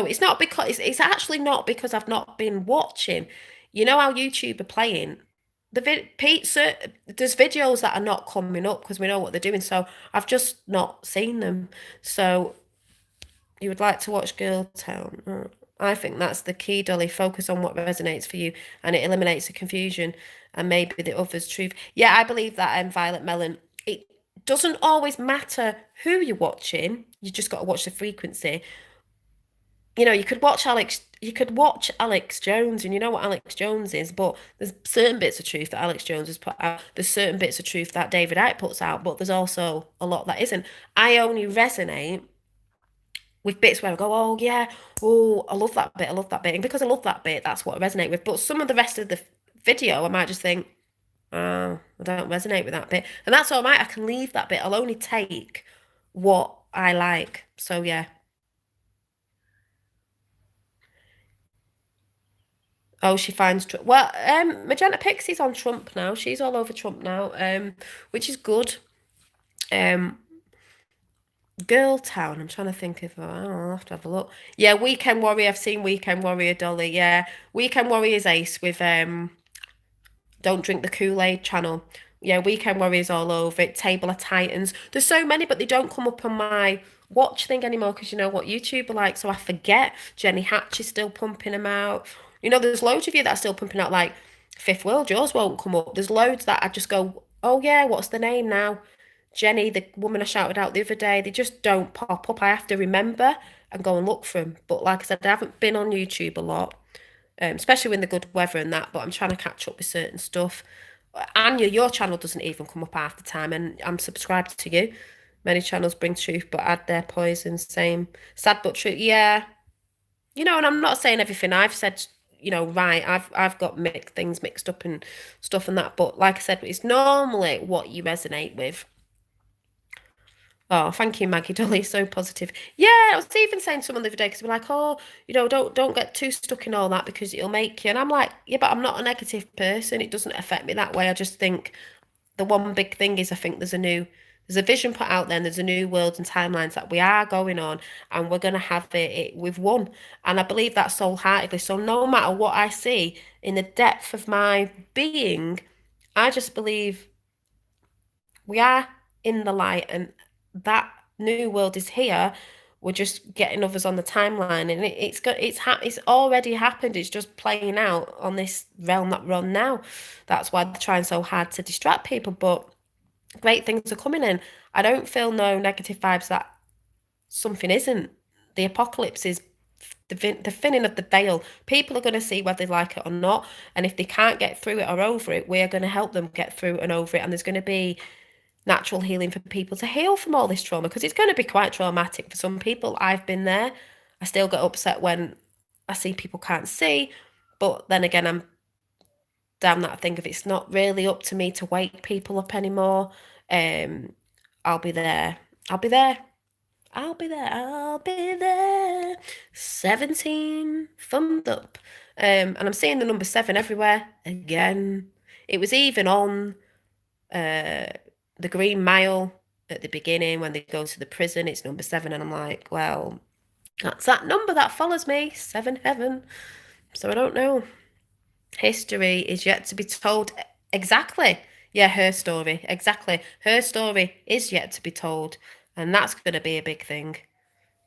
[SPEAKER 1] it's not because it's actually not because I've not been watching. You know how YouTube are playing? Pizza, there's videos that are not coming up because we know what they're doing. So I've just not seen them. So you would like to watch Girl Town? I think that's the key, Dolly. Focus on what resonates for you, and it eliminates the confusion and maybe the other's truth. Yeah, I believe that. Violet Melon. It doesn't always matter who you're watching. You just got to watch the frequency. You could watch Alex. You could watch Alex Jones, and you know what Alex Jones is. But there's certain bits of truth that Alex Jones has put out. There's certain bits of truth that David Icke puts out. But there's also a lot that isn't. I only resonate with bits where I go, oh yeah, oh I love that bit, I love that bit, and because I love that bit, that's what I resonate with. But some of the rest of the video, I might just think, oh, I don't resonate with that bit, and that's all right. I can leave that bit. I'll only take what I like. So yeah. Oh, she finds Trump. Well, Magenta Pixie's on Trump now. She's all over Trump now, which is good. Um, Girl Town. I'm trying to think if I'll have to have a look. Yeah, Weekend Warrior. I've seen Weekend Warrior, Dolly. Yeah, Weekend Warrior's ace with Don't Drink the Kool-Aid channel. Yeah, Weekend Warriors all over it. Table of Titans. There's so many, but they don't come up on my watch thing anymore because you know what YouTube are like. So I forget. Jenny Hatch is still pumping them out. There's loads of you that are still pumping out like Fifth World. Yours won't come up. There's loads that I just go, oh yeah, what's the name now? Jenny, the woman I shouted out the other day, they just don't pop up. I have to remember and go and look for them. But like I said, I haven't been on YouTube a lot, especially when the good weather and that. But I'm trying to catch up with certain stuff. Anya, your channel doesn't even come up half the time, and I'm subscribed to you. Many channels bring truth but add their poison. Same. Sad but true. Yeah. And I'm not saying everything I've said, right. I've got things mixed up and stuff and that. But like I said, it's normally what you resonate with. Oh, thank you, Maggie Dolly. So positive. Yeah, I was even saying to someone the other day because we're like, oh, don't get too stuck in all that because it'll make you. And I'm like, yeah, but I'm not a negative person. It doesn't affect me that way. I just think the one big thing is I think there's a vision put out there and there's a new world and timelines that we are going on and we're gonna have we've won. And I believe that soul-heartedly. So no matter what I see in the depth of my being, I just believe we are in the light and that new world is here. We're just getting others on the timeline, and it's already happened. It's just playing out on this realm that we're on now. That's why they're trying so hard to distract people. But great things are coming in. I don't feel no negative vibes that something isn't. The apocalypse is the thinning of the veil. People are going to see whether they like it or not, and if they can't get through it or over it, we're going to help them get through and over it. And there's going to be natural healing for people to heal from all this trauma, because it's going to be quite traumatic for some people. I've been there. I still get upset when I see people can't see, but then again, I'm down that thing of it's not really up to me to wake people up anymore. I'll be there. I'll be there. I'll be there. I'll be there. 17 thumbs up. And I'm seeing the number 7 everywhere again. It was even on the Green Mile at the beginning when they go to the prison. It's number 7, and I'm like, well, that's that number that follows me, 7 heaven. So I don't know. History is yet to be told. Exactly. Yeah, her story. Exactly. Her story is yet to be told. And that's going to be a big thing.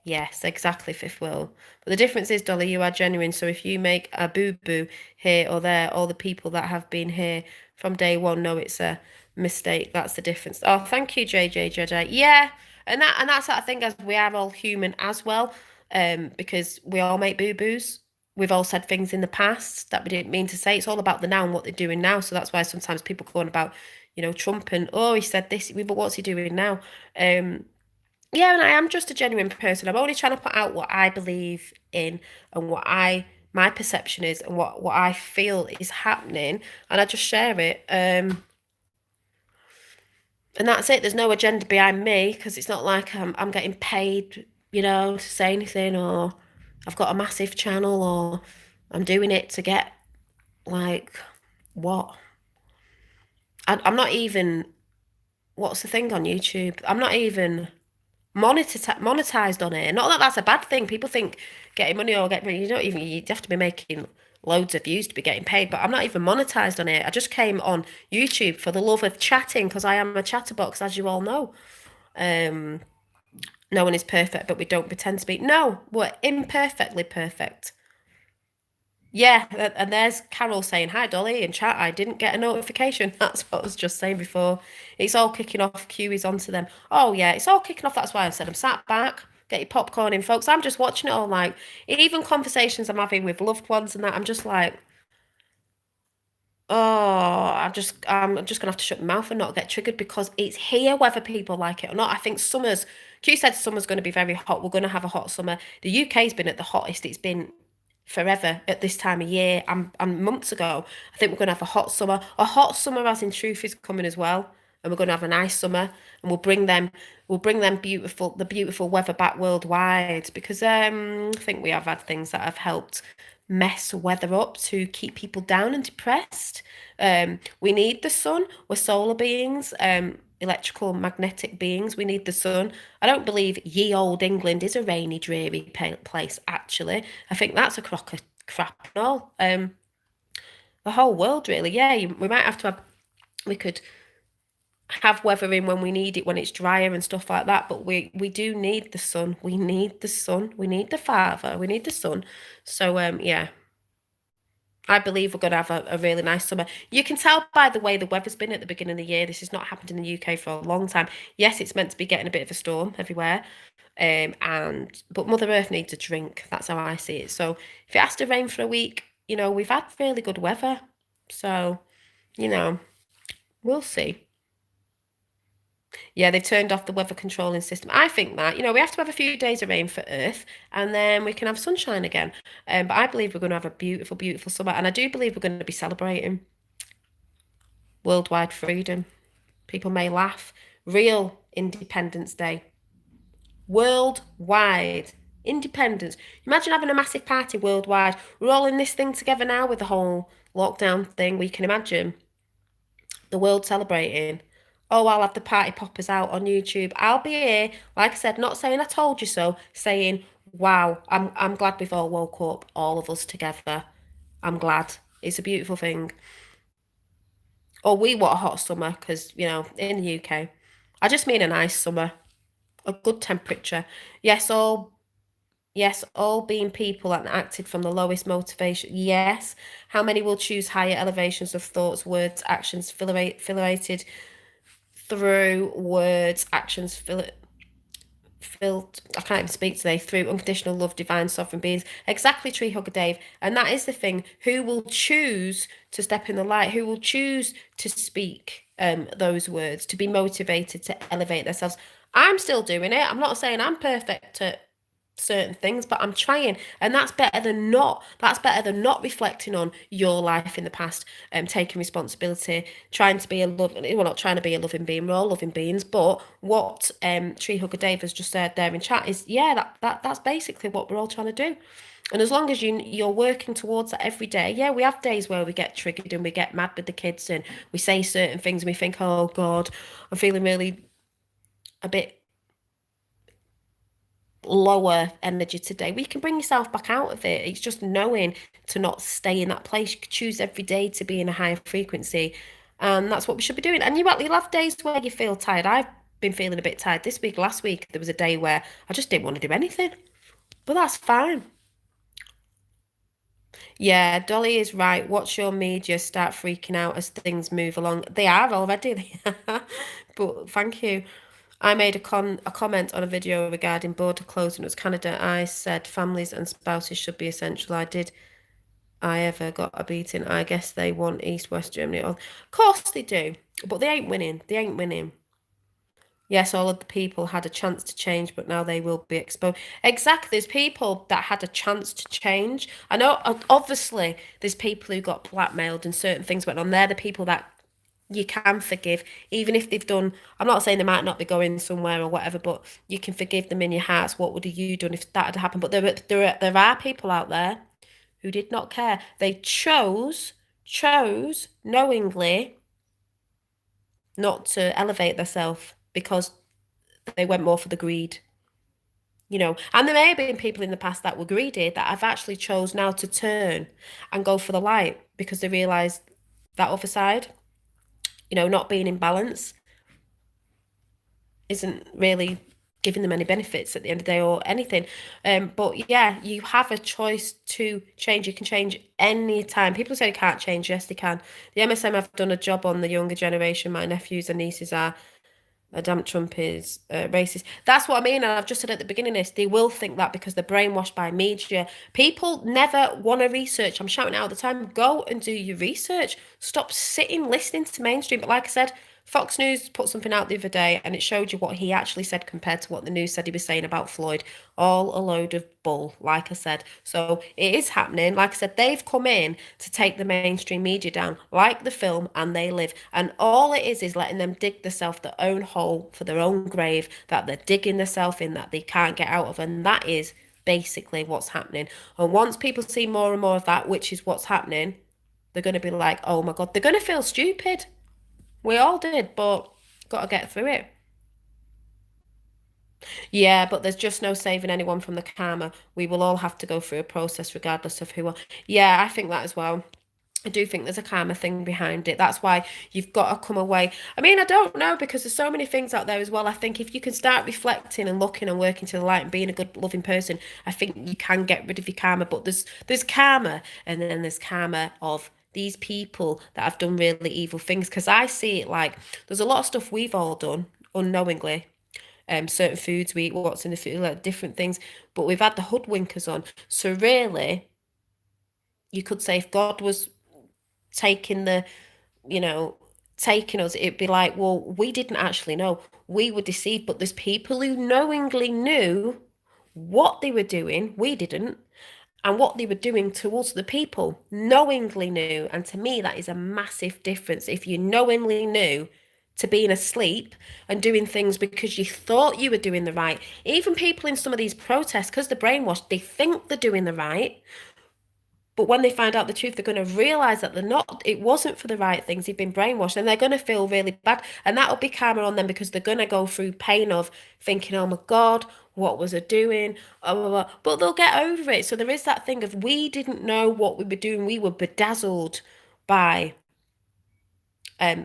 [SPEAKER 1] Yes, exactly, Fifth Will. But the difference is, Dolly, you are genuine. So if you make a boo-boo here or there, all the people that have been here from day one know it's a mistake. That's the difference. Oh, thank you, JJ. Yeah, and that's that thing, as we are all human as well. Because we all make boo-boos. We've all said things in the past that we didn't mean to say. It's all about the now and what they're doing now. So that's why sometimes people go on about, Trump and, oh, he said this, but what's he doing now? Yeah, and I am just a genuine person. I'm only trying to put out what I believe in and what my perception is and what I feel is happening, and I just share it. And that's it. There's no agenda behind me, because it's not like I'm getting paid, to say anything, or I've got a massive channel, or I'm doing it to get, like, what? I'm not even. What's the thing on YouTube? I'm not even monetized on it. Not that that's a bad thing. People think getting money or getting, you have to be making loads of views to be getting paid, but I'm not even monetized on it. I just came on YouTube for the love of chatting, because I am a chatterbox, as you all know. No one is perfect, but we don't pretend to be. No, we're imperfectly perfect. Yeah, and there's Carol saying, hi, Dolly, in chat. I didn't get a notification. That's what I was just saying before. It's all kicking off. Q is onto them. Oh, yeah, it's all kicking off. That's why I said I'm sat back. Get your popcorn in, folks. I'm just watching it all. Like, even conversations I'm having with loved ones and that, I'm just like, oh, I'm just gonna have to shut my mouth and not get triggered, because it's here whether people like it or not. I think Q said summer's going to be very hot. We're going to have a hot summer. The UK's been at the hottest it's been forever at this time of year, and months ago. I think we're going to have a hot summer. A hot summer, as in truth, is coming as well, and we're going to have a nice summer, and we'll bring them beautiful weather back worldwide, because I think we have had things that have helped mess weather up to keep people down and depressed. We need the sun. We're solar beings. Electrical magnetic beings. We need the sun. I don't believe ye old England is a rainy, dreary place, actually. I think that's a crock of crap and all. The whole world, really. Yeah, we might have to we could have weather in when we need it, when it's drier and stuff like that, but we do need the sun. We need the sun. We need the father. We need the sun. So, yeah. I believe we're going to have a really nice summer. You can tell by the way the weather's been at the beginning of the year. This has not happened in the UK for a long time. Yes, it's meant to be getting a bit of a storm everywhere. But Mother Earth needs a drink. That's how I see it. So if it has to rain for a week, we've had really good weather. So, we'll see. Yeah, they've turned off the weather controlling system. I think that, we have to have a few days of rain for Earth, and then we can have sunshine again. But I believe we're going to have a beautiful, beautiful summer, and I do believe we're going to be celebrating worldwide freedom. People may laugh. Real Independence Day. Worldwide independence. Imagine having a massive party worldwide. We're all in this thing together now with the whole lockdown thing. We can imagine the world celebrating. Oh, I'll have the party poppers out on YouTube. I'll be here, like I said, not saying I told you so, saying, wow, I'm glad we've all woke up, all of us together. I'm glad. It's a beautiful thing. Oh, we want a hot summer, because, in the UK. I just mean a nice summer. A good temperature. Yes, all being people and acted from the lowest motivation. Yes. How many will choose higher elevations of thoughts, words, actions, affiliated through words, actions, I can't even speak today, through unconditional love, divine sovereign beings. Exactly, Tree Hugger Dave. And that is the thing. Who will choose to step in the light? Who will choose to speak? those words, to be motivated to elevate themselves. I'm still doing it. I'm not saying I'm perfect at certain things, but I'm trying, and that's better than not. That's better than not reflecting on your life in the past, taking responsibility, trying to be a love. Well, not trying to be a loving being. We're all loving beings, but what Tree Hugger Dave has just said there in chat is, yeah, that's basically what we're all trying to do. And as long as you're working towards that every day, yeah, we have days where we get triggered and we get mad with the kids and we say certain things and we think, oh God, I'm feeling really a bit lower energy today. We can bring yourself back out of it. It's just knowing to not stay in that place. You can choose every day to be in a higher frequency. And that's what we should be doing. And you'll have days where you feel tired. I've been feeling a bit tired this week. Last week, there was a day where I just didn't want to do anything. But that's fine. Yeah, Dolly is right. Watch your media start freaking out as things move along. They are already. But thank you. I made a comment on a video regarding border closing. It was Canada. I said families and spouses should be essential. I ever got a beating? I guess they want East West Germany. Of course they do, but they ain't winning. They ain't winning. Yes, all of the people had a chance to change, but now they will be exposed. Exactly. There's people that had a chance to change. I know, obviously, there's people who got blackmailed and certain things went on. They're the people that you can forgive, even if they've done. I'm not saying they might not be going somewhere or whatever, but you can forgive them in your hearts. What would have you done if that had happened? But there are people out there who did not care. They chose knowingly not to elevate themselves because they went more for the greed. And there may have been people in the past that were greedy that have actually chose now to turn and go for the light because they realized that other side, not being in balance isn't really giving them any benefits at the end of the day or anything. But yeah, you have a choice to change. You can change any time. People say they can't change. Yes, they can. The MSM have done a job on the younger generation. My nephews and nieces are. Damn, Trump is racist. That's what I mean. And I've just said at the beginning of this, they will think that because they're brainwashed by media. People never want to research. I'm shouting out all the time. Go and do your research. Stop sitting listening to mainstream. But like I said, Fox News put something out the other day and it showed you what he actually said compared to what the news said he was saying about Floyd. All a load of bull, like I said. So it is happening. Like I said, they've come in to take the mainstream media down, like the film And They Live. And all it is letting them dig themselves their own hole for their own grave that they're digging themselves in that they can't get out of. And that is basically what's happening. And once people see more and more of that, which is what's happening, they're going to be like, oh my God, they're going to feel stupid. We all did, but got to get through it. Yeah, but there's just no saving anyone from the karma. We will all have to go through a process regardless of who are. Yeah, I think that as well. I do think there's a karma thing behind it. That's why you've got to come away. I mean, I don't know because there's so many things out there as well. I think if you can start reflecting and looking and working to the light and being a good, loving person, I think you can get rid of your karma. But there's karma, and then there's karma of these people that have done really evil things. Because I see it like there's a lot of stuff we've all done unknowingly. Certain foods we eat, what's in the food, like different things. But we've had the hoodwinkers on. So really, you could say if God was taking taking us, it'd be like, well, we didn't actually know. We were deceived, but there's people who knowingly knew what they were doing. We didn't. And what they were doing to us, the people, knowingly knew. And to me, that is a massive difference. If you knowingly knew to being asleep and doing things because you thought you were doing the right. Even people in some of these protests, because they're brainwashed, they think they're doing the right. But when they find out the truth, they're going to realize that they're not, it wasn't for the right things. They've been brainwashed and they're going to feel really bad. And that'll be karma on them because they're going to go through pain of thinking, oh my God, what was I doing? Blah, blah, blah. But they'll get over it. So there is that thing of we didn't know what we were doing. We were bedazzled by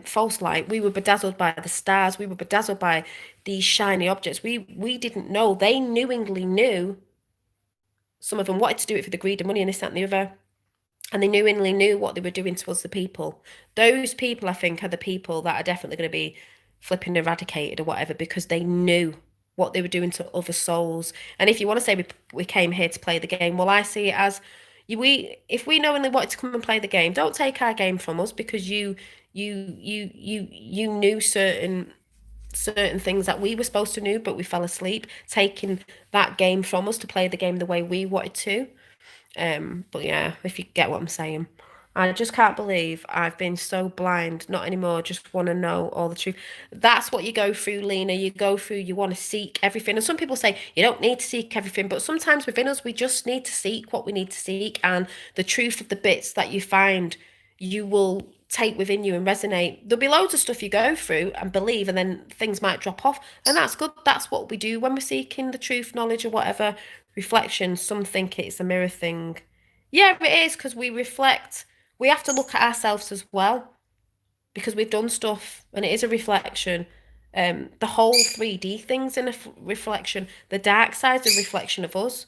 [SPEAKER 1] false light. We were bedazzled by the stars. We were bedazzled by these shiny objects. We didn't know. They knowingly knew. Some of them wanted to do it for the greed of money and this, that, and the other. And they knowingly knew what they were doing towards the people. Those people, I think, are the people that are definitely going to be flipping eradicated or whatever because they knew what they were doing to other souls. And if you want to say we came here to play the game, well, I see it as if we knowingly wanted to come and play the game, don't take our game from us because you You knew certain things that we were supposed to know, but we fell asleep, taking that game from us to play the game the way we wanted to. But yeah, if you get what I'm saying. I just can't believe I've been so blind, not anymore, just want to know all the truth. That's what you go through, Lena. You go through, you want to seek everything. And some people say you don't need to seek everything, but sometimes within us, we just need to seek what we need to seek. And the truth of the bits that you find, you will take within you and resonate. There'll be loads of stuff you go through and believe, and then things might drop off. And that's good. That's what we do when we're seeking the truth, knowledge, or whatever. Reflection, some think it's a mirror thing. Yeah, it is because we reflect. We have to look at ourselves as well because we've done stuff and it is a reflection. The whole 3D thing's in a reflection. The dark side's a reflection of us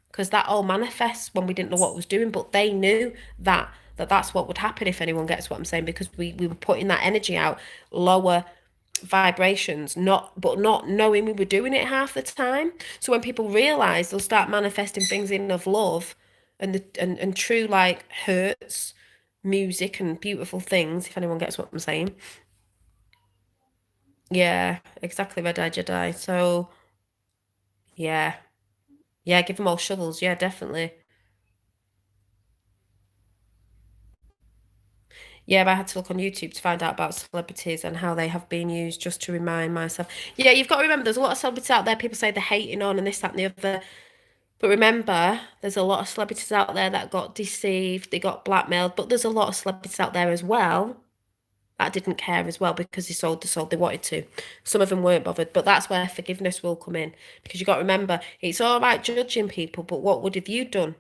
[SPEAKER 1] because that all manifests when we didn't know what was doing, but they knew that's what would happen if anyone gets what I'm saying, because we were putting that energy out, lower vibrations, not knowing we were doing it half the time. So when people realize, they'll start manifesting things in of love and and true like hurts, music and beautiful things, if anyone gets what I'm saying. Yeah, exactly, Red Eye Jedi. So yeah. Yeah, give them all shovels, yeah, definitely. Yeah, but I had to look on YouTube to find out about celebrities and how they have been used, just to remind myself. Yeah, you've got to remember there's a lot of celebrities out there, people say they're hating on and this, that, and the other. But remember, there's a lot of celebrities out there that got deceived, they got blackmailed, but there's a lot of celebrities out there as well that didn't care as well because they sold the soul they wanted to. Some of them weren't bothered, but that's where forgiveness will come in, because you got to remember, it's all right judging people, but what would have you done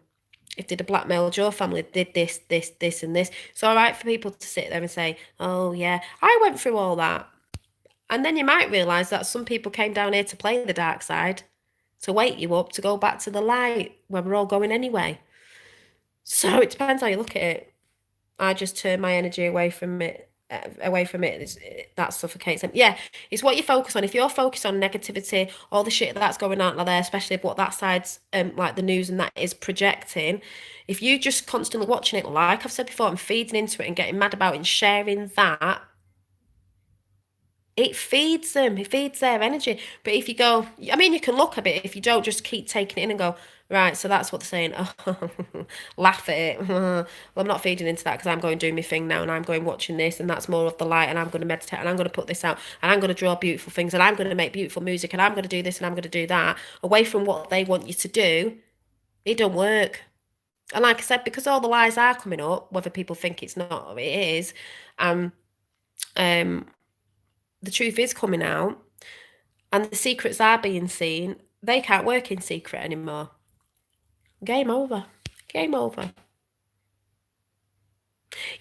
[SPEAKER 1] if they'd have blackmailed your family, did this, and this? It's all right for people to sit there and say, oh yeah, I went through all that. And then you might realise that some people came down here to play the dark side, to wake you up, to go back to the light where we're all going anyway. So it depends how you look at it. I just turn my energy away from it. That suffocates them. Yeah, it's what you focus on. If you're focused on negativity, all the shit that's going on out there, especially what that side's like the news and that is projecting, if you just constantly watching it, like I've said before, and feeding into it and getting mad about it and sharing that, it feeds them, it feeds their energy. But if you go, I mean, you can look a bit. If you don't, just keep taking it in and go, right, so that's what they're saying. Oh, laugh at it. Well, I'm not feeding into that because I'm going doing my thing now and I'm going watching this, and that's more of the light, and I'm going to meditate and I'm going to put this out and I'm going to draw beautiful things and I'm going to make beautiful music and I'm going to do this and I'm going to do that away from what they want you to do. It don't work. And like I said, because all the lies are coming up, whether people think it's not or it is, um, um, the truth is coming out and the secrets are being seen, they can't work in secret anymore. Game over. Game over.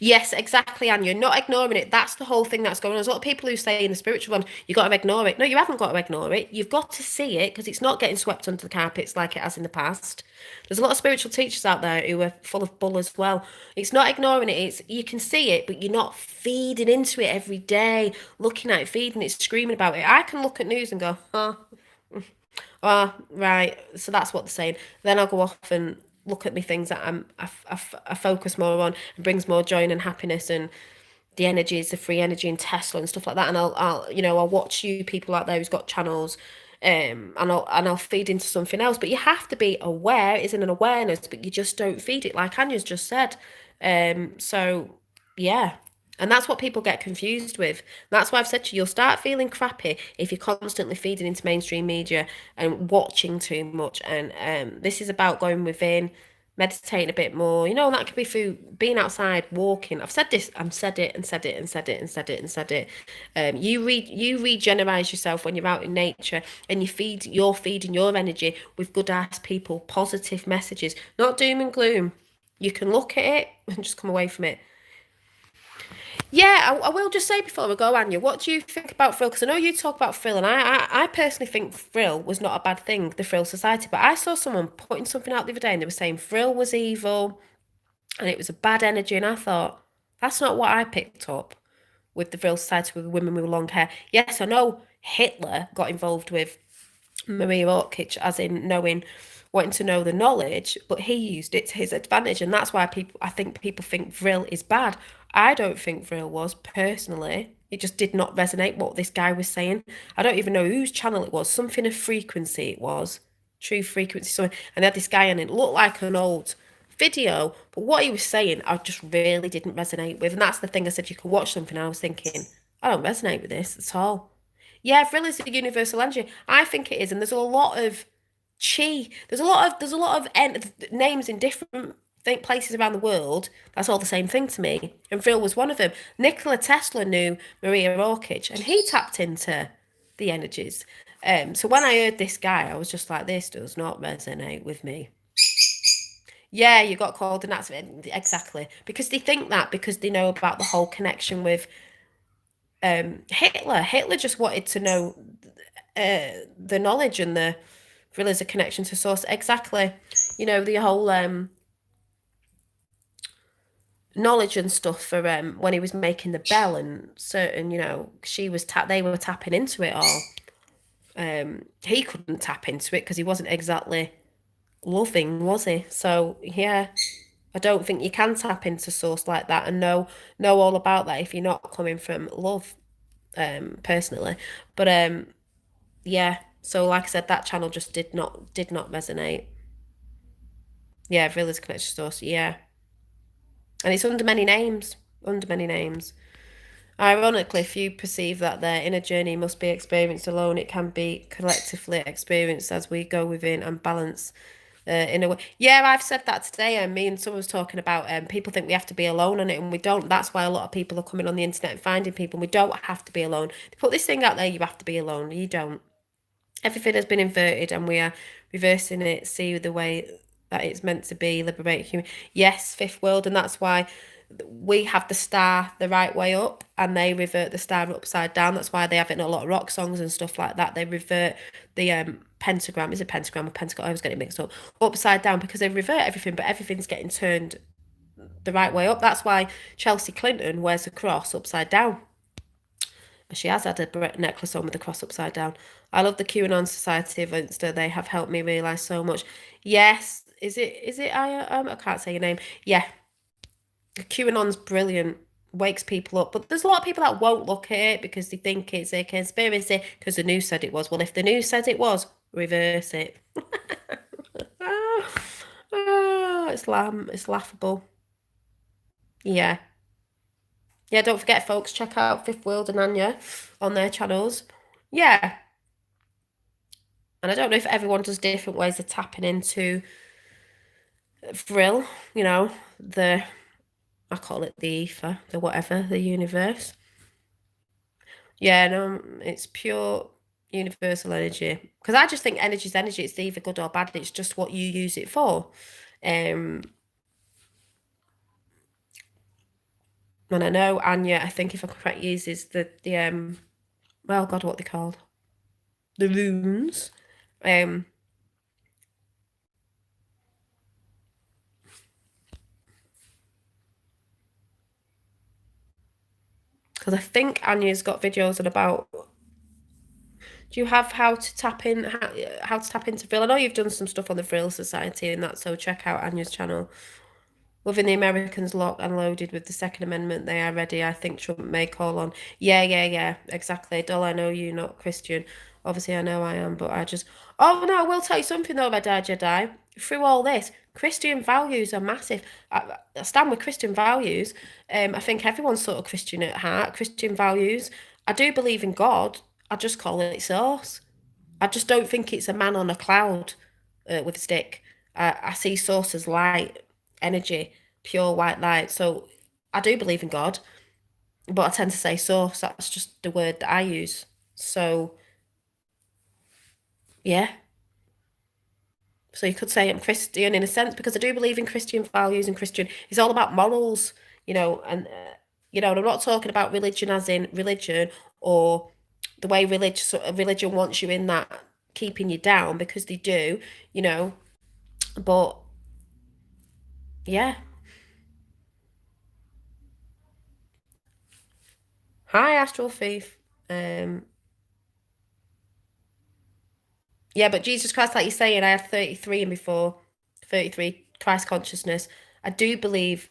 [SPEAKER 1] Yes, exactly, and you're not ignoring it. That's the whole thing that's going on. There's a lot of people who say in the spiritual one, you got to ignore it. No, you haven't got to ignore it. You've got to see it because it's not getting swept under the carpets like it has in the past. There's a lot of spiritual teachers out there who are full of bull as well. It's not ignoring it. It's you can see it, but you're not feeding into it every day, looking at it, feeding it, screaming about it. I can look at news and go, huh, oh, right. So that's what they're saying. Then I'll go off and look at me things that I focus more on and brings more joy and happiness, and the energy is the free energy and Tesla and stuff like that. And I'll watch you people out there who's got channels, and I'll feed into something else. But you have to be aware. It's in an awareness, but you just don't feed it, like Anya's just said. So yeah. And that's what people get confused with. That's why I've said to you, you'll start feeling crappy if you're constantly feeding into mainstream media and watching too much. And this is about going within, meditating a bit more. And that could be through being outside, walking. I've said this, I've said it and said it and said it and said it and said it. You regenerate yourself when you're out in nature, and you're feeding your energy with good ass people, positive messages, not doom and gloom. You can look at it and just come away from it. Yeah, I will just say before we go, Anya, what do you think about Frill? Because I know you talk about Frill, and I personally think Frill was not a bad thing, the Frill Society. But I saw someone putting something out the other day, and they were saying Frill was evil, and it was a bad energy. And I thought, that's not what I picked up with the Frill Society with women with long hair. Yes, I know Hitler got involved with Maria Orkic, as in wanting to know the knowledge, but he used it to his advantage, and that's why I think people think Vril is bad. I don't think Vril was personally. It just did not resonate what this guy was saying. I don't even know whose channel it was. Something of frequency it was, true frequency. Something, and they had this guy, and it looked like an old video, but what he was saying, I just really didn't resonate with. And that's the thing. I said you could watch something. I was thinking, I don't resonate with this at all. Yeah, Vril is a universal energy. I think it is, and there's a lot of chi. There's a lot of names in different places around the world. That's all the same thing to me. And Vril was one of them. Nikola Tesla knew Maria Orkic, and he tapped into the energies. So when I heard this guy, I was just like, this does not resonate with me. Yeah, you got called an accident. Exactly. Because they think that because they know about the whole connection with Hitler. Hitler just wanted to know the knowledge and the really is a connection to source. Exactly. You know, the whole knowledge and stuff for when he was making the bell and certain, they were tapping into it all. He couldn't tap into it because he wasn't exactly loving, was he? So yeah, I don't think you can tap into source like that and know all about that if you're not coming from love, personally. But yeah. So like I said, that channel just did not resonate. Yeah, Village Connection Source. Yeah, and it's under many names. Under many names. Ironically, if you perceive that their inner journey must be experienced alone, it can be collectively experienced as we go within and balance in a way. Yeah, I've said that today, and me and someone was talking about people think we have to be alone on it, and we don't. That's why a lot of people are coming on the internet and finding people. We don't have to be alone. They put this thing out there, you have to be alone. You don't. Everything has been inverted, and we are reversing it. See the way that it's meant to be. Liberate human. Yes, fifth world, and that's why we have the star the right way up and they revert the star upside down. That's why they have it in a lot of rock songs and stuff like that. They revert the pentagram. Is it pentagram or pentagon? I was getting mixed up. Upside down because they revert everything, but everything's getting turned the right way up. That's why Chelsea Clinton wears a cross upside down. She has had a necklace on with the cross upside down. I love the QAnon Society of Insta. They have helped me realise so much. Yes. Is it I can't say your name. Yeah, QAnon's brilliant, wakes people up, but there's a lot of people that won't look at it because they think it's a conspiracy because the news said it was. Well, if the news says it was, reverse it. It's laughable. Yeah. Yeah, don't forget, folks, check out Fifth World and Anya on their channels. Yeah. And I don't know if everyone does different ways of tapping into Vril, the I call it the ether, the whatever, the universe. Yeah, no, it's pure universal energy. Because I just think energy is energy. It's either good or bad. It's just what you use it for. Um, and I know Anya, I think if I'm correct, uses the well, God, what they called? The runes. Um, because I think Anya's got videos on about. Do you have how to tap into Vril? I know you've done some stuff on the Vril Society and that, so check out Anya's channel. Loving the Americans locked and loaded with the Second Amendment, they are ready. I think Trump may call on. Yeah, yeah, yeah, exactly. Doll, I know you not Christian. Obviously, I know I am, but I just. Oh no, I will tell you something though, my dad Jedi. Through all this, Christian values are massive. I stand with Christian values. I think everyone's sort of Christian at heart. Christian values. I do believe in God. I just call it source. I just don't think it's a man on a cloud with a stick. I see source as light, energy, pure white light. So I do believe in God, but I tend to say source. That's just the word that I use. So yeah. So you could say I'm Christian in a sense because I do believe in Christian values and Christian. It's all about morals, and I'm not talking about religion as in religion or the way religion wants you in that keeping you down because they do, you know. But yeah. Hi, Astral Thief. Um, Yeah, but Jesus Christ, like you're saying, I had 33 and before 33 Christ consciousness. I do believe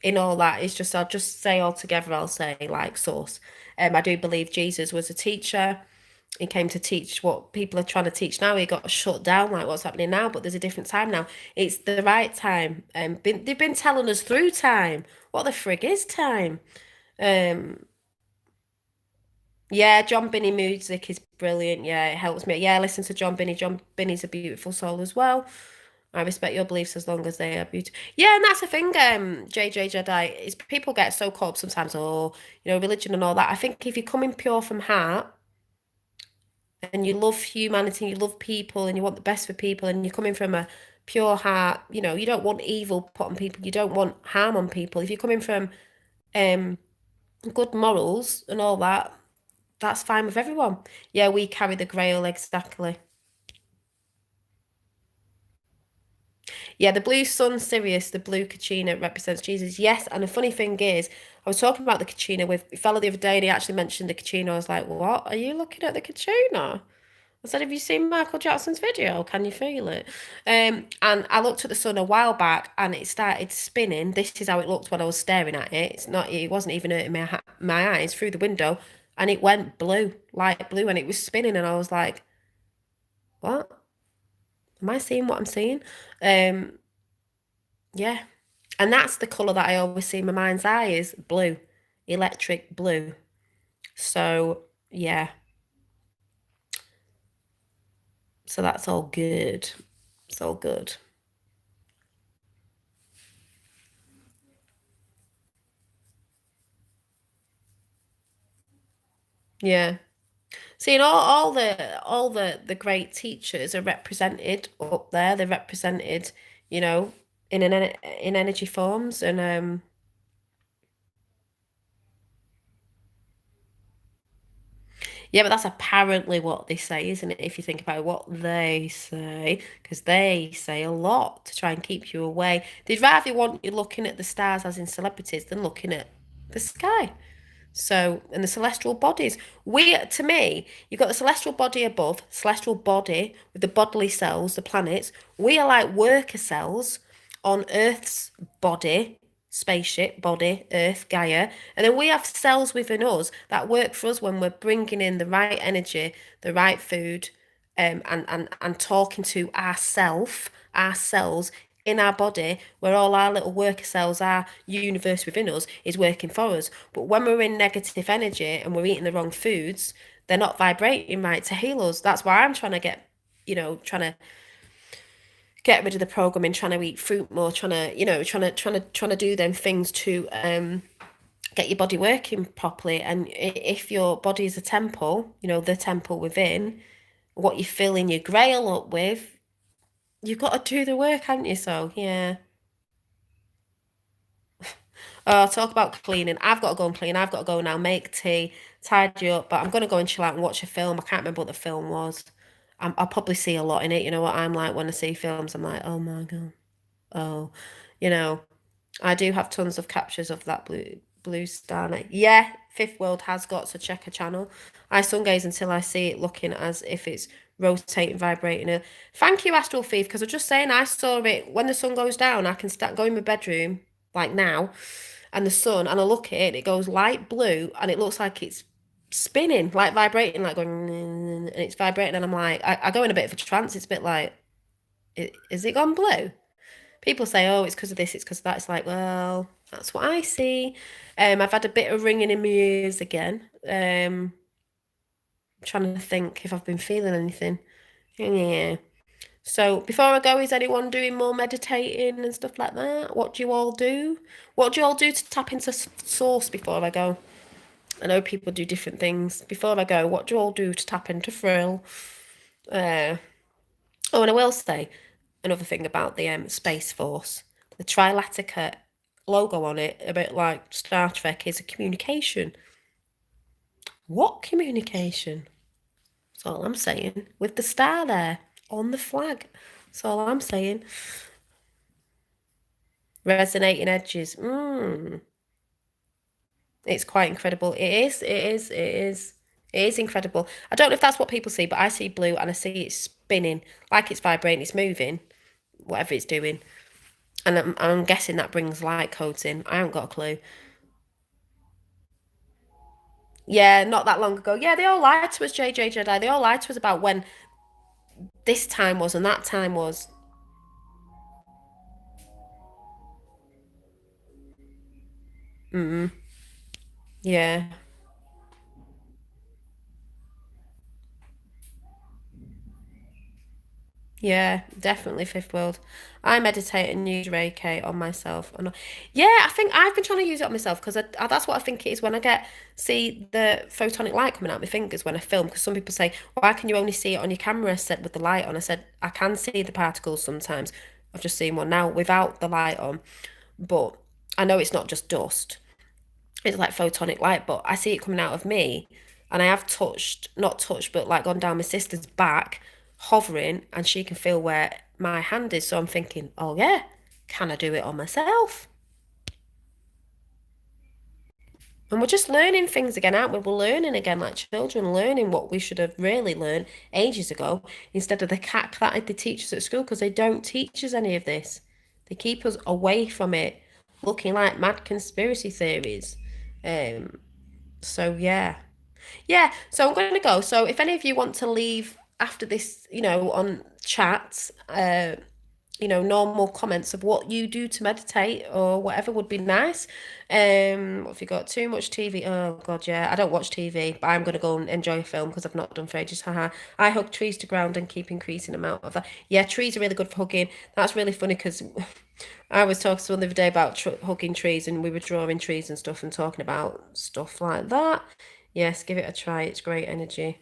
[SPEAKER 1] in all that. It's just I'll just say all together, I'll say like source. I do believe Jesus was a teacher. He came to teach what people are trying to teach now. He got shut down, like what's happening now, but there's a different time now. It's the right time. They've been telling us through time. What the frig is time? Um, yeah, John Binney music is brilliant. Yeah, it helps me. Yeah, listen to John Binney. John Binney's a beautiful soul as well. I respect your beliefs as long as they are beautiful. Yeah, and that's the thing, JJ Jedi, is people get so caught up sometimes, oh, religion and all that. I think if you're coming pure from heart and you love humanity, you love people and you want the best for people and you're coming from a pure heart, you don't want evil put on people, you don't want harm on people. If you're coming from um good morals and all that, that's fine with everyone. Yeah, we carry the grail exactly. Yeah, the blue sun, Sirius, the blue Kachina represents Jesus. Yes, and the funny thing is, I was talking about the Kachina with a fellow the other day, and he actually mentioned the Kachina. I was like, "What? Are you looking at the Kachina?" I said, "Have you seen Michael Jackson's video? Can you feel it?" And I looked at the sun a while back, and it started spinning. This is how it looked when I was staring at it. It's not. It wasn't even hurting my eyes through the window, and it went blue, light blue, and it was spinning, and I was like, "What? Am I seeing what I'm seeing?" Um, yeah. And that's the colour that I always see in my mind's eye is blue, electric blue. So, yeah. So that's all good. It's all good. Yeah. See, and all the great teachers are represented up there. They're represented, you know, in energy forms and yeah, but that's apparently what they say, isn't it? If you think about what they say, because they say a lot to try and keep you away. They'd rather want you looking at the stars, as in celebrities, than looking at the sky. So, and the celestial bodies. To me, you've got the celestial body above, celestial body with the bodily cells, the planets. We are like worker cells on Earth's body, spaceship, body, Earth, Gaia. And then we have cells within us that work for us when we're bringing in the right energy, the right food, and talking to ourselves in our body, where all our little worker cells, our universe within us, is working for us. But when we're in negative energy and we're eating the wrong foods, they're not vibrating right to heal us. That's why I'm trying to trying to get rid of the programming, trying to eat fruit more, trying to, trying to do them things to get your body working properly. And if your body is a temple, the temple within, what you're filling your grail up with, you've got to do the work, haven't you? So yeah. Oh, talk about cleaning. I've got to go and clean. I've got to go now, make tea, tidy up. But I'm going to go and chill out and watch a film. I can't remember what the film was. I'll probably see a lot in it. You know what I'm like when I see films? I'm like, oh my God. Oh, you know, I do have tons of captures of that blue star night. Yeah, Fifth World has got, so check a channel. I sun gaze until I see it looking as if it's rotating, vibrating. Thank you, Astral Thief, because I'm just saying I saw it when the sun goes down. I can start going in my bedroom like now, and the sun, and I look at it, it goes light blue, and it looks like it's spinning, like vibrating, like going, and it's vibrating, and I'm like, I go in a bit of a trance. It's a bit like, is it gone blue? People say, oh, it's because of this, it's because of that. It's like, well, that's what I see. I've had a bit of ringing in my ears again. Trying to think if I've been feeling anything. Yeah. So before I go, is anyone doing more meditating and stuff like that? What do you all do? What do you all do to tap into source before I go? I know people do different things. Before I go, what do you all do to tap into thrill? Uh, oh, and I will say another thing about the Space Force. The Trilatica logo on it, a bit like Star Trek, is a communication. What communication? That's all I'm saying. With the star there on the flag. That's all I'm saying. Resonating edges. It's quite incredible. It is incredible. I don't know if that's what people see, but I see blue and I see it spinning, like it's vibrating, it's moving, whatever it's doing. And I'm guessing that brings light codes in. I haven't got a clue. Yeah, not that long ago. Yeah, they all lied to us, JJ Jedi. They all lied to us about when this time was and that time was. Mm, yeah. Yeah, definitely fifth world. I meditate and use Reiki on myself. And yeah, I think I've been trying to use it on myself because that's what I think it is when I see the photonic light coming out my fingers when I film. Because some people say, why can you only see it on your camera set with the light on? I said, I can see the particles sometimes. I've just seen one now without the light on, but I know it's not just dust. It's like photonic light, but I see it coming out of me, and I have not touched, but like gone down my sister's back, hovering, and she can feel where my hand is. So I'm thinking, oh yeah, can I do it on myself? And we're just learning things again, aren't we? We're learning again like children, learning what we should have really learned ages ago instead of the cack that they teach us at school because they don't teach us any of this. They keep us away from it, looking like mad conspiracy theories. Um, so yeah. Yeah, so I'm going to go. So if any of you want to leave after this, on chat, normal comments of what you do to meditate or whatever would be nice. What have you got? Too much TV? Oh God, yeah. I don't watch TV, but I'm going to go and enjoy a film because I've not done for ages. Haha. I hug trees to ground and keep increasing amount of that. Yeah, trees are really good for hugging. That's really funny because I was talking to someone the other day about hugging trees and we were drawing trees and stuff and talking about stuff like that. Yes, give it a try. It's great energy.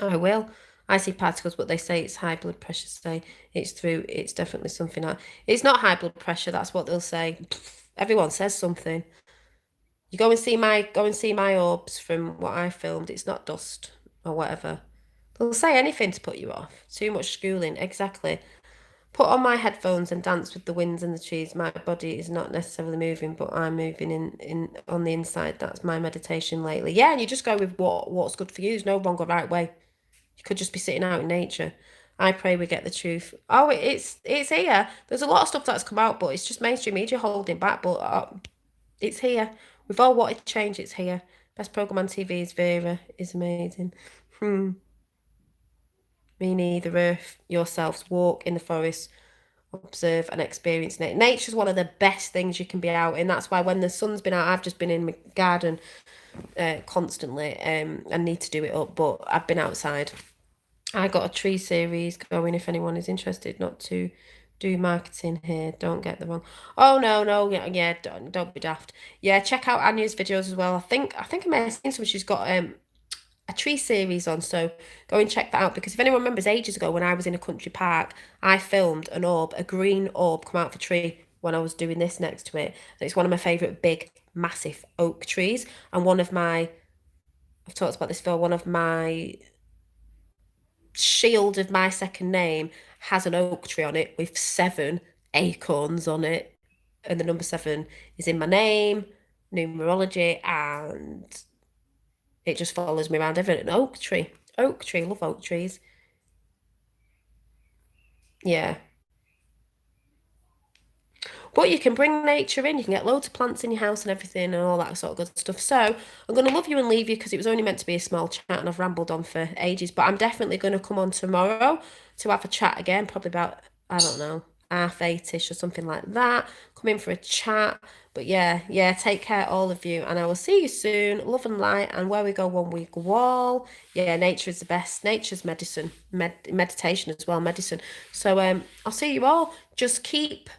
[SPEAKER 1] I will. I see particles, but they say it's high blood pressure. Say it's definitely something. It's not high blood pressure. That's what they'll say. Everyone says something. You go and see my orbs from what I filmed. It's not dust or whatever. They'll say anything to put you off. Too much schooling. Exactly. Put on my headphones and dance with the winds and the trees. My body is not necessarily moving, but I'm moving in on the inside. That's my meditation lately. Yeah, and you just go with what's good for you. There's no wrong or right way. You could just be sitting out in nature. I pray we get the truth. Oh, it's here. There's a lot of stuff that's come out, but it's just mainstream media holding back. But it's here. We've all wanted change. It's here. Best program on TV is Vera. Is amazing. Me neither. Earth yourselves. Walk in the forest. Observe and experience nature. Nature's one of the best things you can be out in. That's why when the sun's been out, I've just been in my garden constantly and need to do it up. But I've been outside. I got a tree series going if anyone is interested, not to do marketing here. Don't get the wrong. Oh no, yeah, don't be daft. Yeah, check out Anya's videos as well. I may have seen some. She's got a tree series on, so go and check that out because if anyone remembers ages ago when I was in a country park, I filmed a green orb come out of a tree when I was doing this next to it. And it's one of my favourite big, massive oak trees. And I've talked about this before, one of my shield of my second name has an oak tree on it with 7 acorns on it. And the number 7 is in my name, numerology, and it just follows me around everything. An oak tree. Oak tree. Love oak trees. Yeah. But you can bring nature in. You can get loads of plants in your house and everything and all that sort of good stuff. So I'm going to love you and leave you because it was only meant to be a small chat and I've rambled on for ages. But I'm definitely going to come on tomorrow to have a chat again, probably about, I don't know, 8:30ish or something like that. Come in for a chat. But yeah, take care, all of you. And I will see you soon. Love and light. And where we go, one we go all. Yeah, nature is the best. Nature's medicine. Meditation as well, medicine. So I'll see you all. Just keep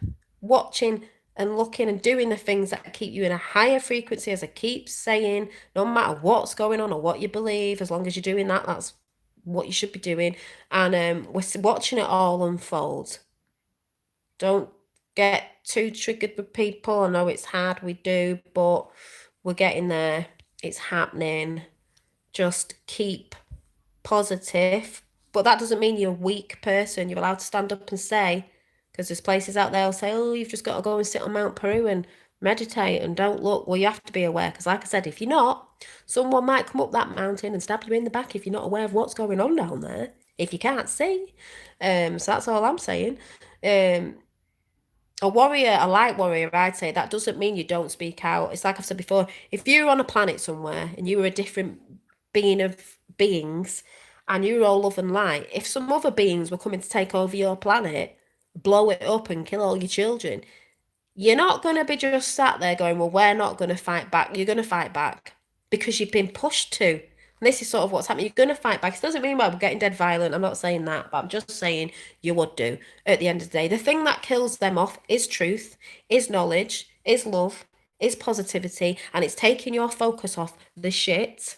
[SPEAKER 1] watching and looking and doing the things that keep you in a higher frequency, as I keep saying, no matter what's going on or what you believe, as long as you're doing that, that's what you should be doing. And we're watching it all unfold. Don't get too triggered with people. I know it's hard, we do, but we're getting there. It's happening. Just keep positive. But that doesn't mean you're a weak person. You're allowed to stand up and say, because there's places out there that'll say, oh, you've just got to go and sit on Mount Peru and meditate and don't look. Well, you have to be aware because, like I said, if you're not, someone might come up that mountain and stab you in the back if you're not aware of what's going on down there. if you can't see. So that's all I'm saying. Um, a warrior, a light warrior, I'd say that doesn't mean you don't speak out. It's like I've said before, if you're on a planet somewhere and you were a different being of beings and you're all love and light, if some other beings were coming to take over your planet, blow it up and kill all your children, you're not going to be just sat there going, well, we're not going to fight back. You're going to fight back because you've been pushed to. And this is sort of what's happening. You're going to fight back. It doesn't mean, well, we're getting dead violent. I'm not saying that, but I'm just saying you would do at the end of the day. The thing that kills them off is truth, is knowledge, is love, is positivity, and it's taking your focus off the shit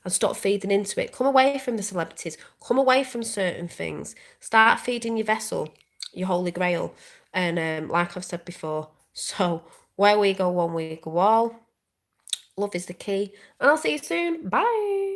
[SPEAKER 1] and stop feeding into it. Come away from the celebrities, come away from certain things, start feeding your vessel, your holy grail. And like I've said before, so where we go one, we go all. Love is the key. And I'll see you soon. Bye.